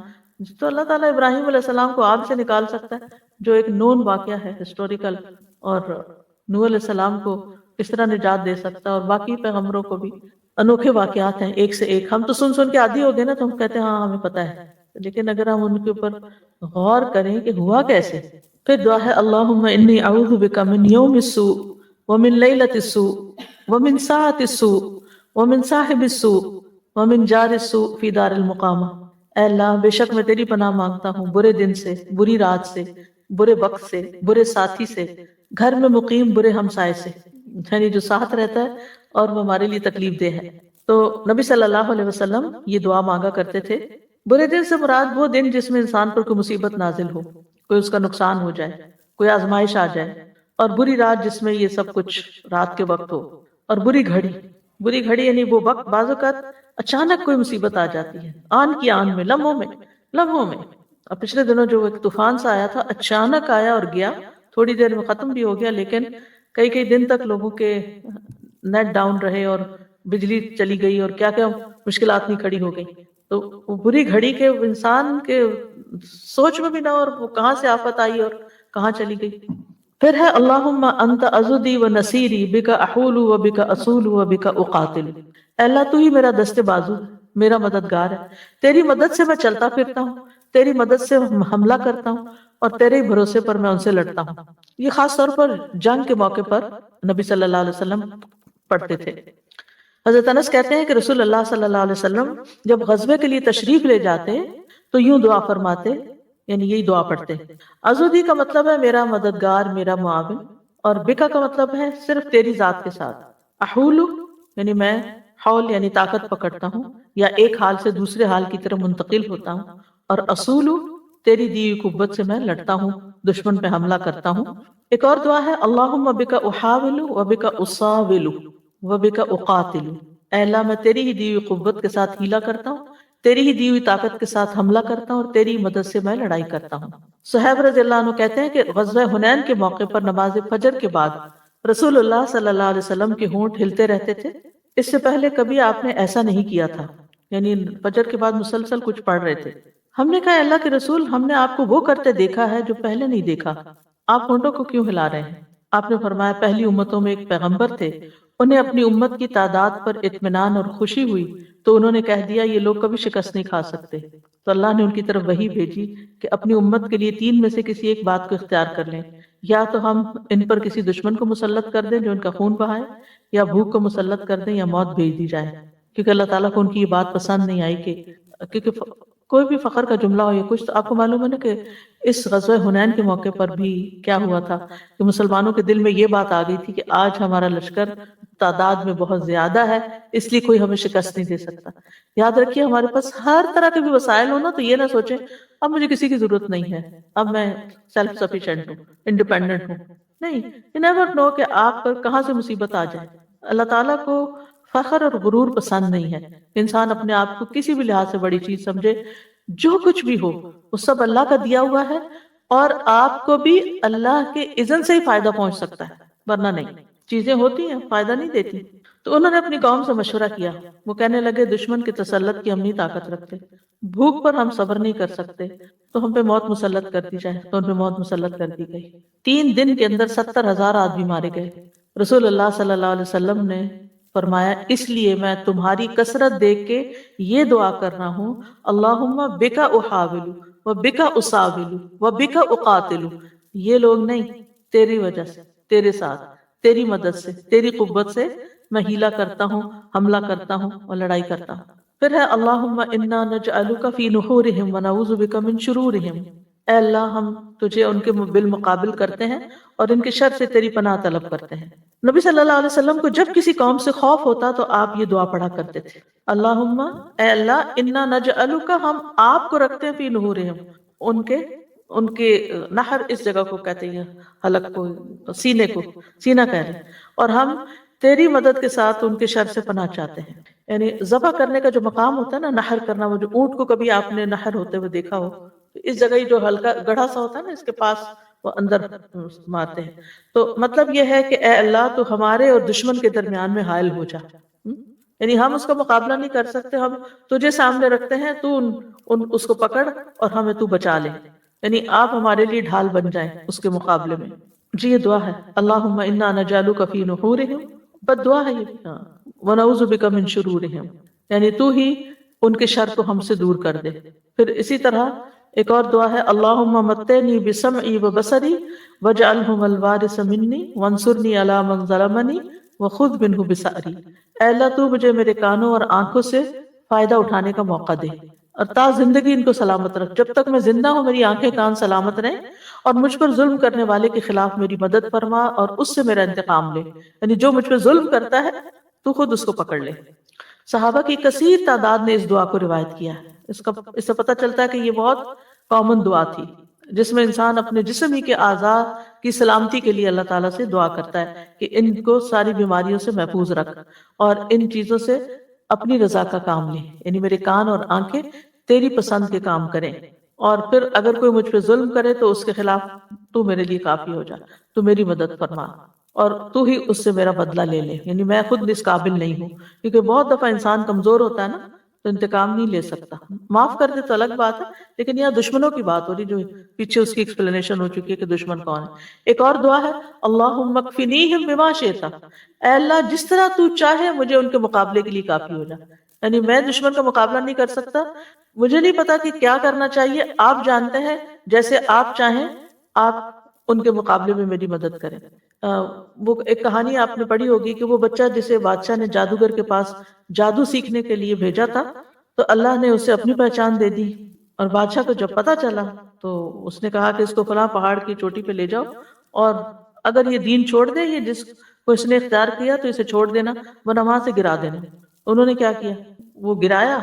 تو اللہ تعالیٰ ابراہیم علیہ السلام کو آگ سے نکال سکتا ہے، جو ایک نون واقعہ ہے ہسٹوریکل، اور نوح علیہ السلام کو کس طرح نجات دے سکتا ہے، اور باقی پیغمبروں کو بھی انوکھے واقعات ہیں ایک سے ایک. ہم تو سن کے عادی ہو گئے نا، تو ہم کہتے ہیں ہاں ہمیں پتہ ہے، لیکن اگر ہم ان کے اوپر غور کریں کہ ہوا کیسے. پھر دعا ہے اللہم انی اعوذ بک من یوم السوء ومن لیلۃ السوء ومن ساعۃ السوء ومن صاحب السوء ومن جار السوء فی دار المقامہ. اے اللہ بے شک میں تیری پناہ مانگتا ہوں برے دن سے، بری رات سے، برے وقت سے، برے ساتھی سے، گھر میں مقیم برے ہمسائے سے، یعنی جو ساتھ رہتا ہے اور وہ ہمارے لیے تکلیف دہ ہے. تو نبی صلی اللہ علیہ وسلم یہ دعا مانگا کرتے تھے. برے دن سے مراد وہ دن جس میں انسان پر کوئی مصیبت نازل ہو، کوئی اس کا نقصان ہو جائے، کوئی آزمائش آ جائے. اور بری رات جس میں یہ سب کچھ رات کے وقت ہو. اور بری گھڑی یعنی وہ وقت بعض اوقات اچانک کوئی مصیبت آ جاتی ہے، آن کی آن میں، لمحوں میں. اور پچھلے دنوں جو ایک طوفان سا آیا تھا، اچانک آیا اور گیا، تھوڑی دیر میں ختم بھی ہو گیا، لیکن کئی دن تک لوگوں کے نیٹ ڈاؤن رہے اور بجلی چلی گئی اور کیا مشکلات نہیں کھڑی ہو گئی. تو وہ بری گھڑی کے انسان کے سوچ میں بھی نہ، اور وہ کہاں سے آفت آئی اور کہاں چلی گئی. پھر ہے اللہم انت عضدی و نصیری بک احول و بک اصول و بک اقاتل، اے اللہ تو ہی میرا دست بازو، میرا مددگار ہے، تیری مدد سے میں چلتا پھرتا ہوں، تیری مدد سے حملہ کرتا ہوں، اور تیرے ہی بھروسے پر میں ان سے لڑتا ہوں۔ یہ خاص طور پر جنگ کے موقع پر نبی صلی اللہ علیہ وسلم پڑھتے تھے۔ حضرت انس کہتے ہیں کہ رسول اللہ صلی اللہ علیہ وسلم جب غزوے کے لیے تشریف لے جاتے تو یوں دعا فرماتے، یعنی یہی دعا پڑھتے، عضدی کا مطلب ہے میرا مددگار، میرا معاون، اور بکا کا مطلب ہے صرف تیری ذات کے ساتھ، احول یعنی میں حول یعنی طاقت پکڑتا ہوں یا ایک حال سے دوسرے حال کی طرف منتقل ہوتا ہوں، اور اصول تیری دی ہوئی قوت سے میں لڑتا ہوں، دشمن پہ حملہ کرتا ہوں۔ ایک اور دعا ہے اللہم بکا احاول و بکا اصاول و بکا اقاتل، اے اللہ میں تیری ہی دی ہوئی قوت کے ساتھ ہیلا کرتا ہوں، تیری ہی دی ہوئی طاقت کے ساتھ حملہ کرتا ہوں، اور تیری مدد سے میں لڑائی کرتا ہوں۔ صہیب رضی اللہ عنہ کہتے ہیں کہ غزوہ حنین کے موقع پر نماز فجر کے بعد رسول اللہ صلی اللہ علیہ وسلم کے ہونٹ ہلتے رہتے تھے، اس سے پہلے کبھی آپ نے ایسا نہیں کیا تھا، یعنی فجر کے بعد مسلسل کچھ پڑھ رہے تھے۔ ہم نے کہا اللہ کے رسول، ہم نے آپ کو وہ کرتے دیکھا ہے جو پہلے نہیں دیکھا، آپ ہونٹوں کو کیوں ہلا رہے ہیں؟ آپ نے فرمایا پہلی امتوں میں ایک پیغمبر تھے، انہیں اپنی امت کی تعداد پر اطمینان اور خوشی ہوئی تو انہوں نے کہہ دیا یہ لوگ کبھی شکست نہیں کھا سکتے، تو اللہ نے ان کی طرف وحی بھیجی کہ اپنی امت کے لیے 3 میں سے کسی ایک بات کو اختیار کر لیں، یا تو ہم ان پر کسی دشمن کو مسلط کر دیں جو ان کا خون بہائے، یا بھوک کو مسلط کر دیں، یا موت بھیج دی جائے، کیونکہ اللہ تعالیٰ کو ان کی یہ بات پسند نہیں آئی کہ کیونکہ کوئی بھی فخر کا جملہ ہو یا کچھ، تو آپ کو معلوم ہے نا کہ اس غزوہ حنین کے موقع پر بھی کیا ہوا تھا کہ مسلمانوں کے دل میں یہ بات آ گئی تھی کہ آج ہمارا لشکر تعداد میں بہت زیادہ ہے، اس لیے کوئی ہمیں شکست نہیں دے سکتا۔ یاد رکھیے ہمارے پاس ہر طرح کے بھی وسائل ہو نا، تو یہ نہ سوچیں اب مجھے کسی کی ضرورت نہیں ہے، اب میں سیلف سفیشینٹ ہوں، انڈیپینڈنٹ ہوں، نہیں، you never know کہ آپ پر کہاں سے مصیبت آ جائے۔ اللہ تعالیٰ کو فخر اور غرور پسند نہیں ہے، انسان اپنے آپ کو کسی بھی لحاظ سے بڑی چیز سمجھے، جو کچھ بھی ہو وہ سب اللہ کا دیا ہوا ہے، اور آپ کو بھی اللہ کے اذن سے ہی فائدہ پہنچ سکتا ہے، ورنہ نہیں۔ چیزیں ہوتی ہیں فائدہ نہیں دیتی۔ تو انہوں نے اپنی قوم سے مشورہ کیا، وہ کہنے لگے دشمن کے تسلط کی ہم نہیں طاقت رکھتے، بھوک پر ہم صبر نہیں کر سکتے، تو ہم پہ موت مسلط کر دی جائے، تو ان پہ موت مسلط کر دی گئی۔ 3 دن کے اندر 70,000 آدمی مارے گئے۔ رسول اللہ صلی اللہ علیہ وسلم نے فرمایا اس لیے میں تمہاری کثرت دیکھ کے یہ دعا کر رہا ہوں، اللہم بکا احاول و بکا اصاول و بکا اقاتل، یہ لوگ نہیں، تیری وجہ سے، تیرے ساتھ، تیری مدد سے، تیری قوت سے میں ہیلا کرتا ہوں، حملہ کرتا ہوں اور لڑائی کرتا ہوں۔ پھر ہے اللہم انا نجعلک فی نحورہم ونعوذ بک من شرورہم، اے اللہ ہم تجھے ان کے بالمقابل کرتے ہیں اور ان کے شر سے تیری پناہ طلب کرتے ہیں۔ نبی صلی اللہ علیہ وسلم کو جب کسی قوم سے خوف ہوتا تو آپ یہ دعا پڑھا کرتے تھے، اللہم اے اللہ انا نجعلک، ہم آپ کو رکھتے ہیں فی نحورہم، ان کے نحر اس جگہ کو کہتے ہیں حلق کو، سینے کو، سینہ کہہ رہے ہیں، اور ہم تیری مدد کے ساتھ ان کے شر سے پناہ چاہتے ہیں۔ یعنی ذبح کرنے کا جو مقام ہوتا ہے نا، نحر کرنا، وہ جو اونٹ کو کبھی آپ نے نحر ہوتے ہوئے دیکھا ہو، اس جگہ ہی جو ہلکا گڑھا سا ہوتا ہے نا، اس کے پاس وہ اندر مارتے ہیں۔ تو مطلب یہ ہے کہ اے اللہ تو ہمارے اور دشمن کے درمیان میں حائل ہو جا، یعنی ہم اس کا مقابلہ نہیں کر سکتے، ہم تجھے سامنے رکھتے ہیں، تو اس کو پکڑ اور ہمیں تو بچا لے، یعنی آپ ہمارے لیے ڈھال بن جائیں اس کے مقابلے میں۔ جی یہ دعا ہے، اللہم انا نجعلک فی نحورہم، بد دعا ہے یہ، ونعوذ بک من شرورہم، یعنی تو ہی ان کے شر کو ہم سے دور کر دے۔ پھر اسی طرح ایک اور دعا ہے، اللہم متعنی بسمعی وبصری واجعلہم الوارث منی وانصرنی علی من ظلمنی وخذ منہ بثأری، اے اللہ تو مجھے میرے کانوں اور آنکھوں سے فائدہ اٹھانے کا موقع دے، اور تا زندگی ان کو سلامت رکھ، جب تک میں زندہ ہوں میری آنکھیں کان سلامت رہیں، اور مجھ پر ظلم کرنے والے کے خلاف میری مدد فرما اور اس سے میرا انتقام لے، یعنی جو مجھ پہ ظلم کرتا ہے تو خود اس کو پکڑ لے۔ صحابہ کی کثیر تعداد نے اس دعا کو روایت کیا ہے، اس سے پتہ چلتا ہے کہ یہ بہت کامن دعا تھی، جس میں انسان اپنے جسم ہی کے اعضاء کی سلامتی کے لیے اللہ تعالیٰ سے دعا کرتا ہے کہ ان کو ساری بیماریوں سے محفوظ رکھ اور ان چیزوں سے اپنی رضا کا کام لے، یعنی میرے کان اور آنکھیں تیری پسند کے کام کریں، اور پھر اگر کوئی مجھ پہ ظلم کرے تو اس کے خلاف تو میرے لیے کافی ہو جا، تو میری مدد فرما اور تو ہی اس سے میرا بدلہ لے لے، یعنی میں خود اس قابل نہیں ہوں، کیونکہ بہت دفعہ انسان کمزور ہوتا ہے نا، تو انتقام نہیں لے سکتا. معاف کر دے تو الگ بات ہے، لیکن یہاں دشمنوں کی بات ہو رہی، جو پیچھے اس کی ایکسپلینیشن ہو چکی ہے کہ دشمن کون ہے. ایک اور دعا ہے اللہم اکفنیہم بما شئت، اے اللہ جس طرح تو چاہے مجھے ان کے مقابلے کے لیے کافی ہو جا. یعنی میں دشمن کا مقابلہ نہیں کر سکتا، مجھے نہیں پتا کہ کیا کرنا چاہیے، آپ جانتے ہیں، جیسے آپ چاہیں آپ ان کے مقابلے میں میری مدد کریں. وہ ایک کہانی آپ نے پڑھی ہوگی کہ وہ بچہ جسے بادشاہ نے جادوگر کے پاس جادو سیکھنے کے لیے بھیجا تھا، تو اللہ نے اسے اپنی پہچان دے دی، اور بادشاہ کو جب پتا چلا تو اس نے کہا کہ اس کو فلاں پہاڑ کی چوٹی پہ لے جاؤ، اور اگر یہ دین چھوڑ دے، یہ جس کو اس نے اختیار کیا تو اسے چھوڑ دینا ورنہ وہاں سے گرا دینا. انہوں نے کیا کیا، وہ گرایا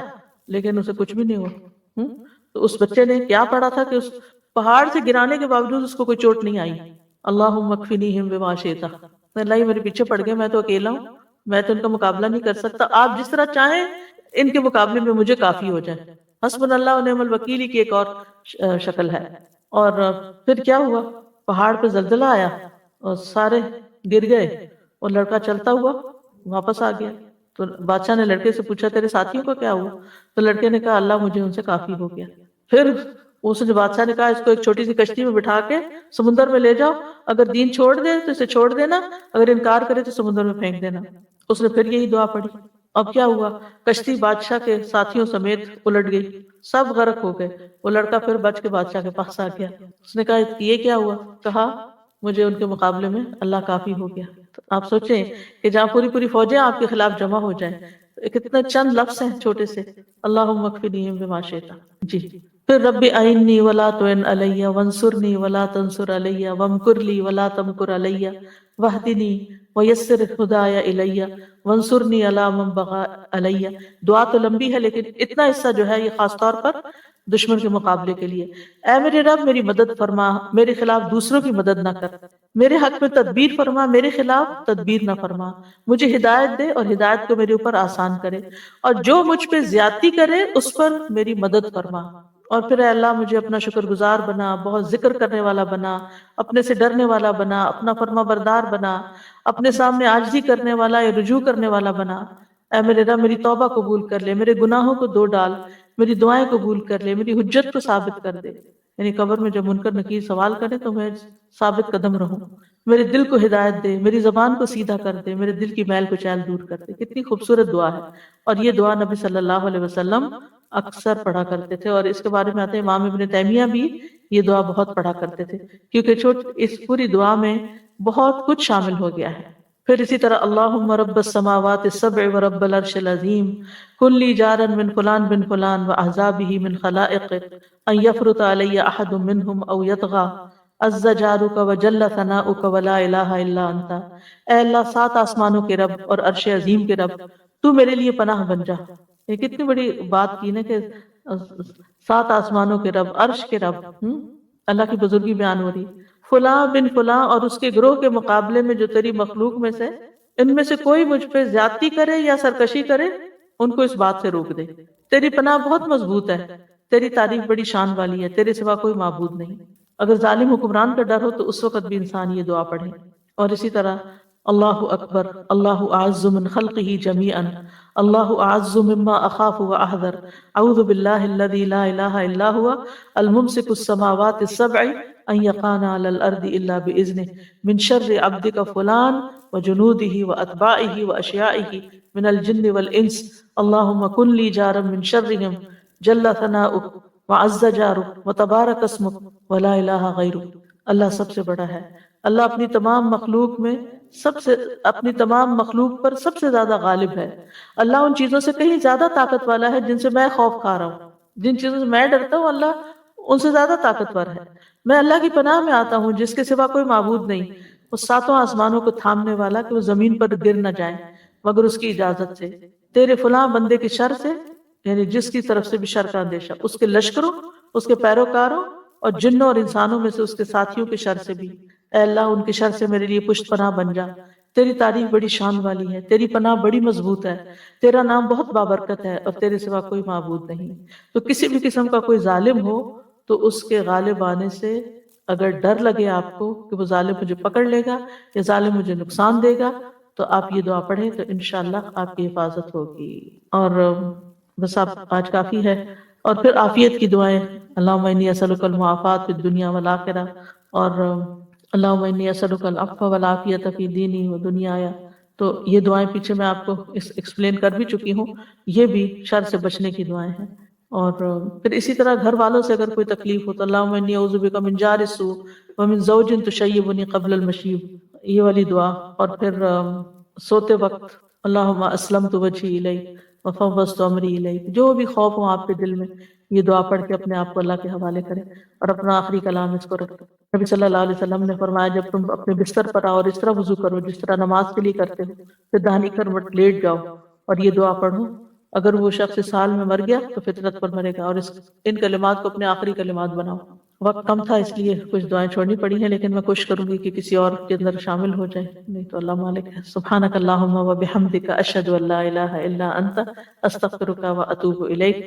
لیکن اسے کچھ بھی نہیں ہوا. تو اس بچے نے کیا پڑھا تھا کہ اس پہاڑ سے گرانے کے باوجود اس کو کوئی چوٹ نہیں آئی. اللہم اکفنیہم بما شئت، اللہ ہی میرے پیچھے پڑ گئے، میں تو اکیلا ہوں، میں تو ان کا مقابلہ نہیں کر سکتا، آپ جس طرح چاہیں ان کے مقابلے میں مجھے کافی ہو جائے. حسبنا اللہ و نعم الوکیل کی ایک اور شکل ہے. اور پھر کیا ہوا، پہاڑ پہ زلزلہ آیا اور سارے گر گئے، اور لڑکا چلتا ہوا واپس آ گیا. تو بادشاہ نے لڑکے سے پوچھا تیرے ساتھیوں کو کیا ہوا، تو لڑکے نے کہا اللہ مجھے ان سے کافی ہو گیا. پھر اس نے بادشاہ نے کہا اس کو ایک چھوٹی سی کشتی میں بٹھا کے سمندر میں لے جاؤ، اگر دین چھوڑ دے تو اسے چھوڑ دینا، اگر انکار کرے تو سمندر میں پھینک دینا. اس نے پھر یہی دعا پڑھی. اب کیا ہوا، کشتی بادشاہ کے ساتھیوں سمیت الٹ گئی، سب غرق ہو گئے. وہ لڑکا پھر بچ کے بادشاہ کے پاس آ گیا. اس نے کہا یہ کیا ہوا، کہا مجھے ان کے مقابلے میں اللہ کافی ہو گیا. تو آپ سوچیں کہ جہاں پوری پوری فوجیں آپ کے خلاف جمع ہو جائیں، کتنے چند لفظ ہیں چھوٹے سے، اللہم اکفنیہم بما شئت. جی پھر رب اعنی ولا تعن علی وانصرنی ولا تنصر علی وامکر لی ولا تمکر علی واہدنی ویسر ہدای الی وانصرنی علی من بغی علی. دعا تو لمبی ہے لیکن اتنا حصہ جو ہے یہ خاص طور پر دشمن کے مقابلے کے لیے. اے میرے رب میری مدد فرما، میرے خلاف دوسروں کی مدد نہ کر، میرے حق میں تدبیر فرما، میرے خلاف تدبیر نہ فرما، مجھے ہدایت دے اور ہدایت کو میرے اوپر آسان کرے، اور جو مجھ پہ زیادتی کرے اس پر میری مدد فرما. اور پھر اے اللہ مجھے اپنا شکر گزار بنا، بہت ذکر کرنے والا بنا، اپنے سے ڈرنے والا بنا، اپنا فرما بردار بنا، اپنے سامنے عاجزی کرنے والا یا رجوع کرنے والا بنا. اے میرے رب میری توبہ قبول کر لے، میرے گناہوں کو دھو ڈال، میری دعائیں قبول کر لے، میری حجت کو ثابت کر دے. یعنی قبر میں جب منکر نکیر سوال کرے تو میں ثابت قدم رہوں. میرے دل کو ہدایت دے، میری زبان کو سیدھا کر دے، میرے دل کی میل کو چیل دور کر دے. کتنی خوبصورت دعا ہے، اور یہ دعا نبی صلی اللہ علیہ وسلم اکثر پڑھا کرتے تھے. اور اس کے بارے میں آتے ہیں امام ابن تیمیہ بھی یہ دعا بہت پڑھا کرتے تھے، کیونکہ اس پوری دعا میں بہت کچھ شامل ہو گیا ہے. پھر اسی طرح اللہم رب السماوات السبع ورب العرش العظیم کن لی جارا من فلان بن فلان واحزابہ من خلائقک ان یفرط علی احد منہم او یطغى عز جارک وجل ثناؤک ولا الہ الا انت. اے اللہ 7 آسمانوں کے رب اور عرش عظیم کے رب، تو میرے لیے پناہ بن جا. یہ کتنی بڑی بات کی نا کہ 7 آسمانوں کے رب، عرش کے رب، اللہ کی بزرگی بیان ہو رہی. فلاں بن فلاں اور اس کے گروہ کے مقابلے میں جو تیری مخلوق میں سے ان میں سے کوئی مجھ پہ زیادتی کرے یا سرکشی کرے، ان کو اس بات سے روک دے. تیری پناہ بہت مضبوط ہے، تیری تعریف بڑی شان والی ہے، تیرے سوا کوئی معبود نہیں. اگر ظالم حکمران کا ڈر ہو تو اس وقت بھی انسان یہ دعا پڑھے. اور اسی طرح اللہ اکبر، اللہ اعز من خلقہ جمیعا، اللہ اعز مما اخاف واحذر، اعوذ باللہ الذی لا الہ الا هو الممسک السماوات السبع ان یقعن علی الارض الا باذنہ من شر عبدک فلان وجنودہ واتباعہ واشیاعہ من الجن والانس اللہم کن لی جارا من شرہم جل ثناؤک وعز جارک وتبارک اسمک ولا الہ غیرک. اللہ سب سے بڑا ہے، اللہ اپنی تمام مخلوق پر سب سے زیادہ غالب ہے. اللہ ان چیزوں سے کہیں زیادہ طاقت والا ہے جن سے میں خوف کھا رہا ہوں، جن چیزوں سے میں ڈرتا ہوں اللہ ان سے زیادہ طاقتور ہے. میں اللہ کی پناہ میں آتا ہوں جس کے سوا کوئی معبود نہیں، اس 7 آسمانوں کو تھامنے والا کہ وہ زمین پر گر نہ جائیں مگر اس کی اجازت سے، تیرے فلاں بندے کی شر سے، یعنی جس کی طرف سے بھی شر کا اندیشہ، اس کے لشکروں، اس کے پیروکاروں اور جنوں اور انسانوں میں سے اس کے ساتھیوں کے شر سے بھی. اے اللہ ان کے شر سے میرے لیے پشت پناہ بن جا. تیری تعریف بڑی شان والی ہے، تیری پناہ بڑی مضبوط ہے، تیرا نام بہت بابرکت ہے اور تیرے سوا کوئی معبود نہیں. تو کسی بھی قسم کا کوئی ظالم ہو تو اس کے غالب آنے سے اگر ڈر لگے آپ کو کہ وہ ظالم مجھے پکڑ لے گا یا ظالم مجھے نقصان دے گا، تو آپ یہ دعا پڑھیں تو انشاءاللہ آپ کی حفاظت ہوگی. اور بس آپ آج کافی ہے. اور پھر عافیت کی دعائیں، اللہم انی اسألک المعافات فی الدنیا والآخرہ، اور اللہم انی اسألک العفو والعافیت فی دینی و دنیایا. تو یہ دعائیں پیچھے میں آپ کو ایکسپلین کر بھی چکی ہوں، یہ بھی شر سے بچنے کی دعائیں ہیں. اور پھر اسی طرح گھر والوں سے اگر کوئی تکلیف ہو تو اللہم انی اعوذ بک من جار السوء ومن زوج تشیبنی قبل المشیب، یہ والی دعا. اور پھر سوتے وقت اللہم اسلمت وجہی الیک وفوضت امری الیک، جو بھی خوف ہو آپ کے دل میں یہ دعا پڑھ کے اپنے آپ کو اللہ کے حوالے کریں اور اپنا آخری کلام اس کو رکھیں. نبی صلی اللہ علیہ وسلم نے فرمایا جب تم اپنے بستر پر آؤ اور اس طرح وضو کرو جس طرح نماز کے لیے کرتے ہو، پھر دہانی کروٹ لیٹ جاؤ اور یہ دعا پڑھو. اگر وہ شخص اس حال میں مر گیا تو فطرت پر مرے گا، اور ان کلمات کو اپنے آخری کلمات بناؤ. وقت کم تھا اس لیے کچھ دعائیں چھوڑنی پڑی ہیں، لیکن میں کوشش کروں گی کہ کسی اور کے اندر شامل ہو جائے، نہیں تو اللہ مالک ہے. سبحانک اللہم و بحمدک اشہد ان لا الہ الا انت استغفرک و اتوب الیک.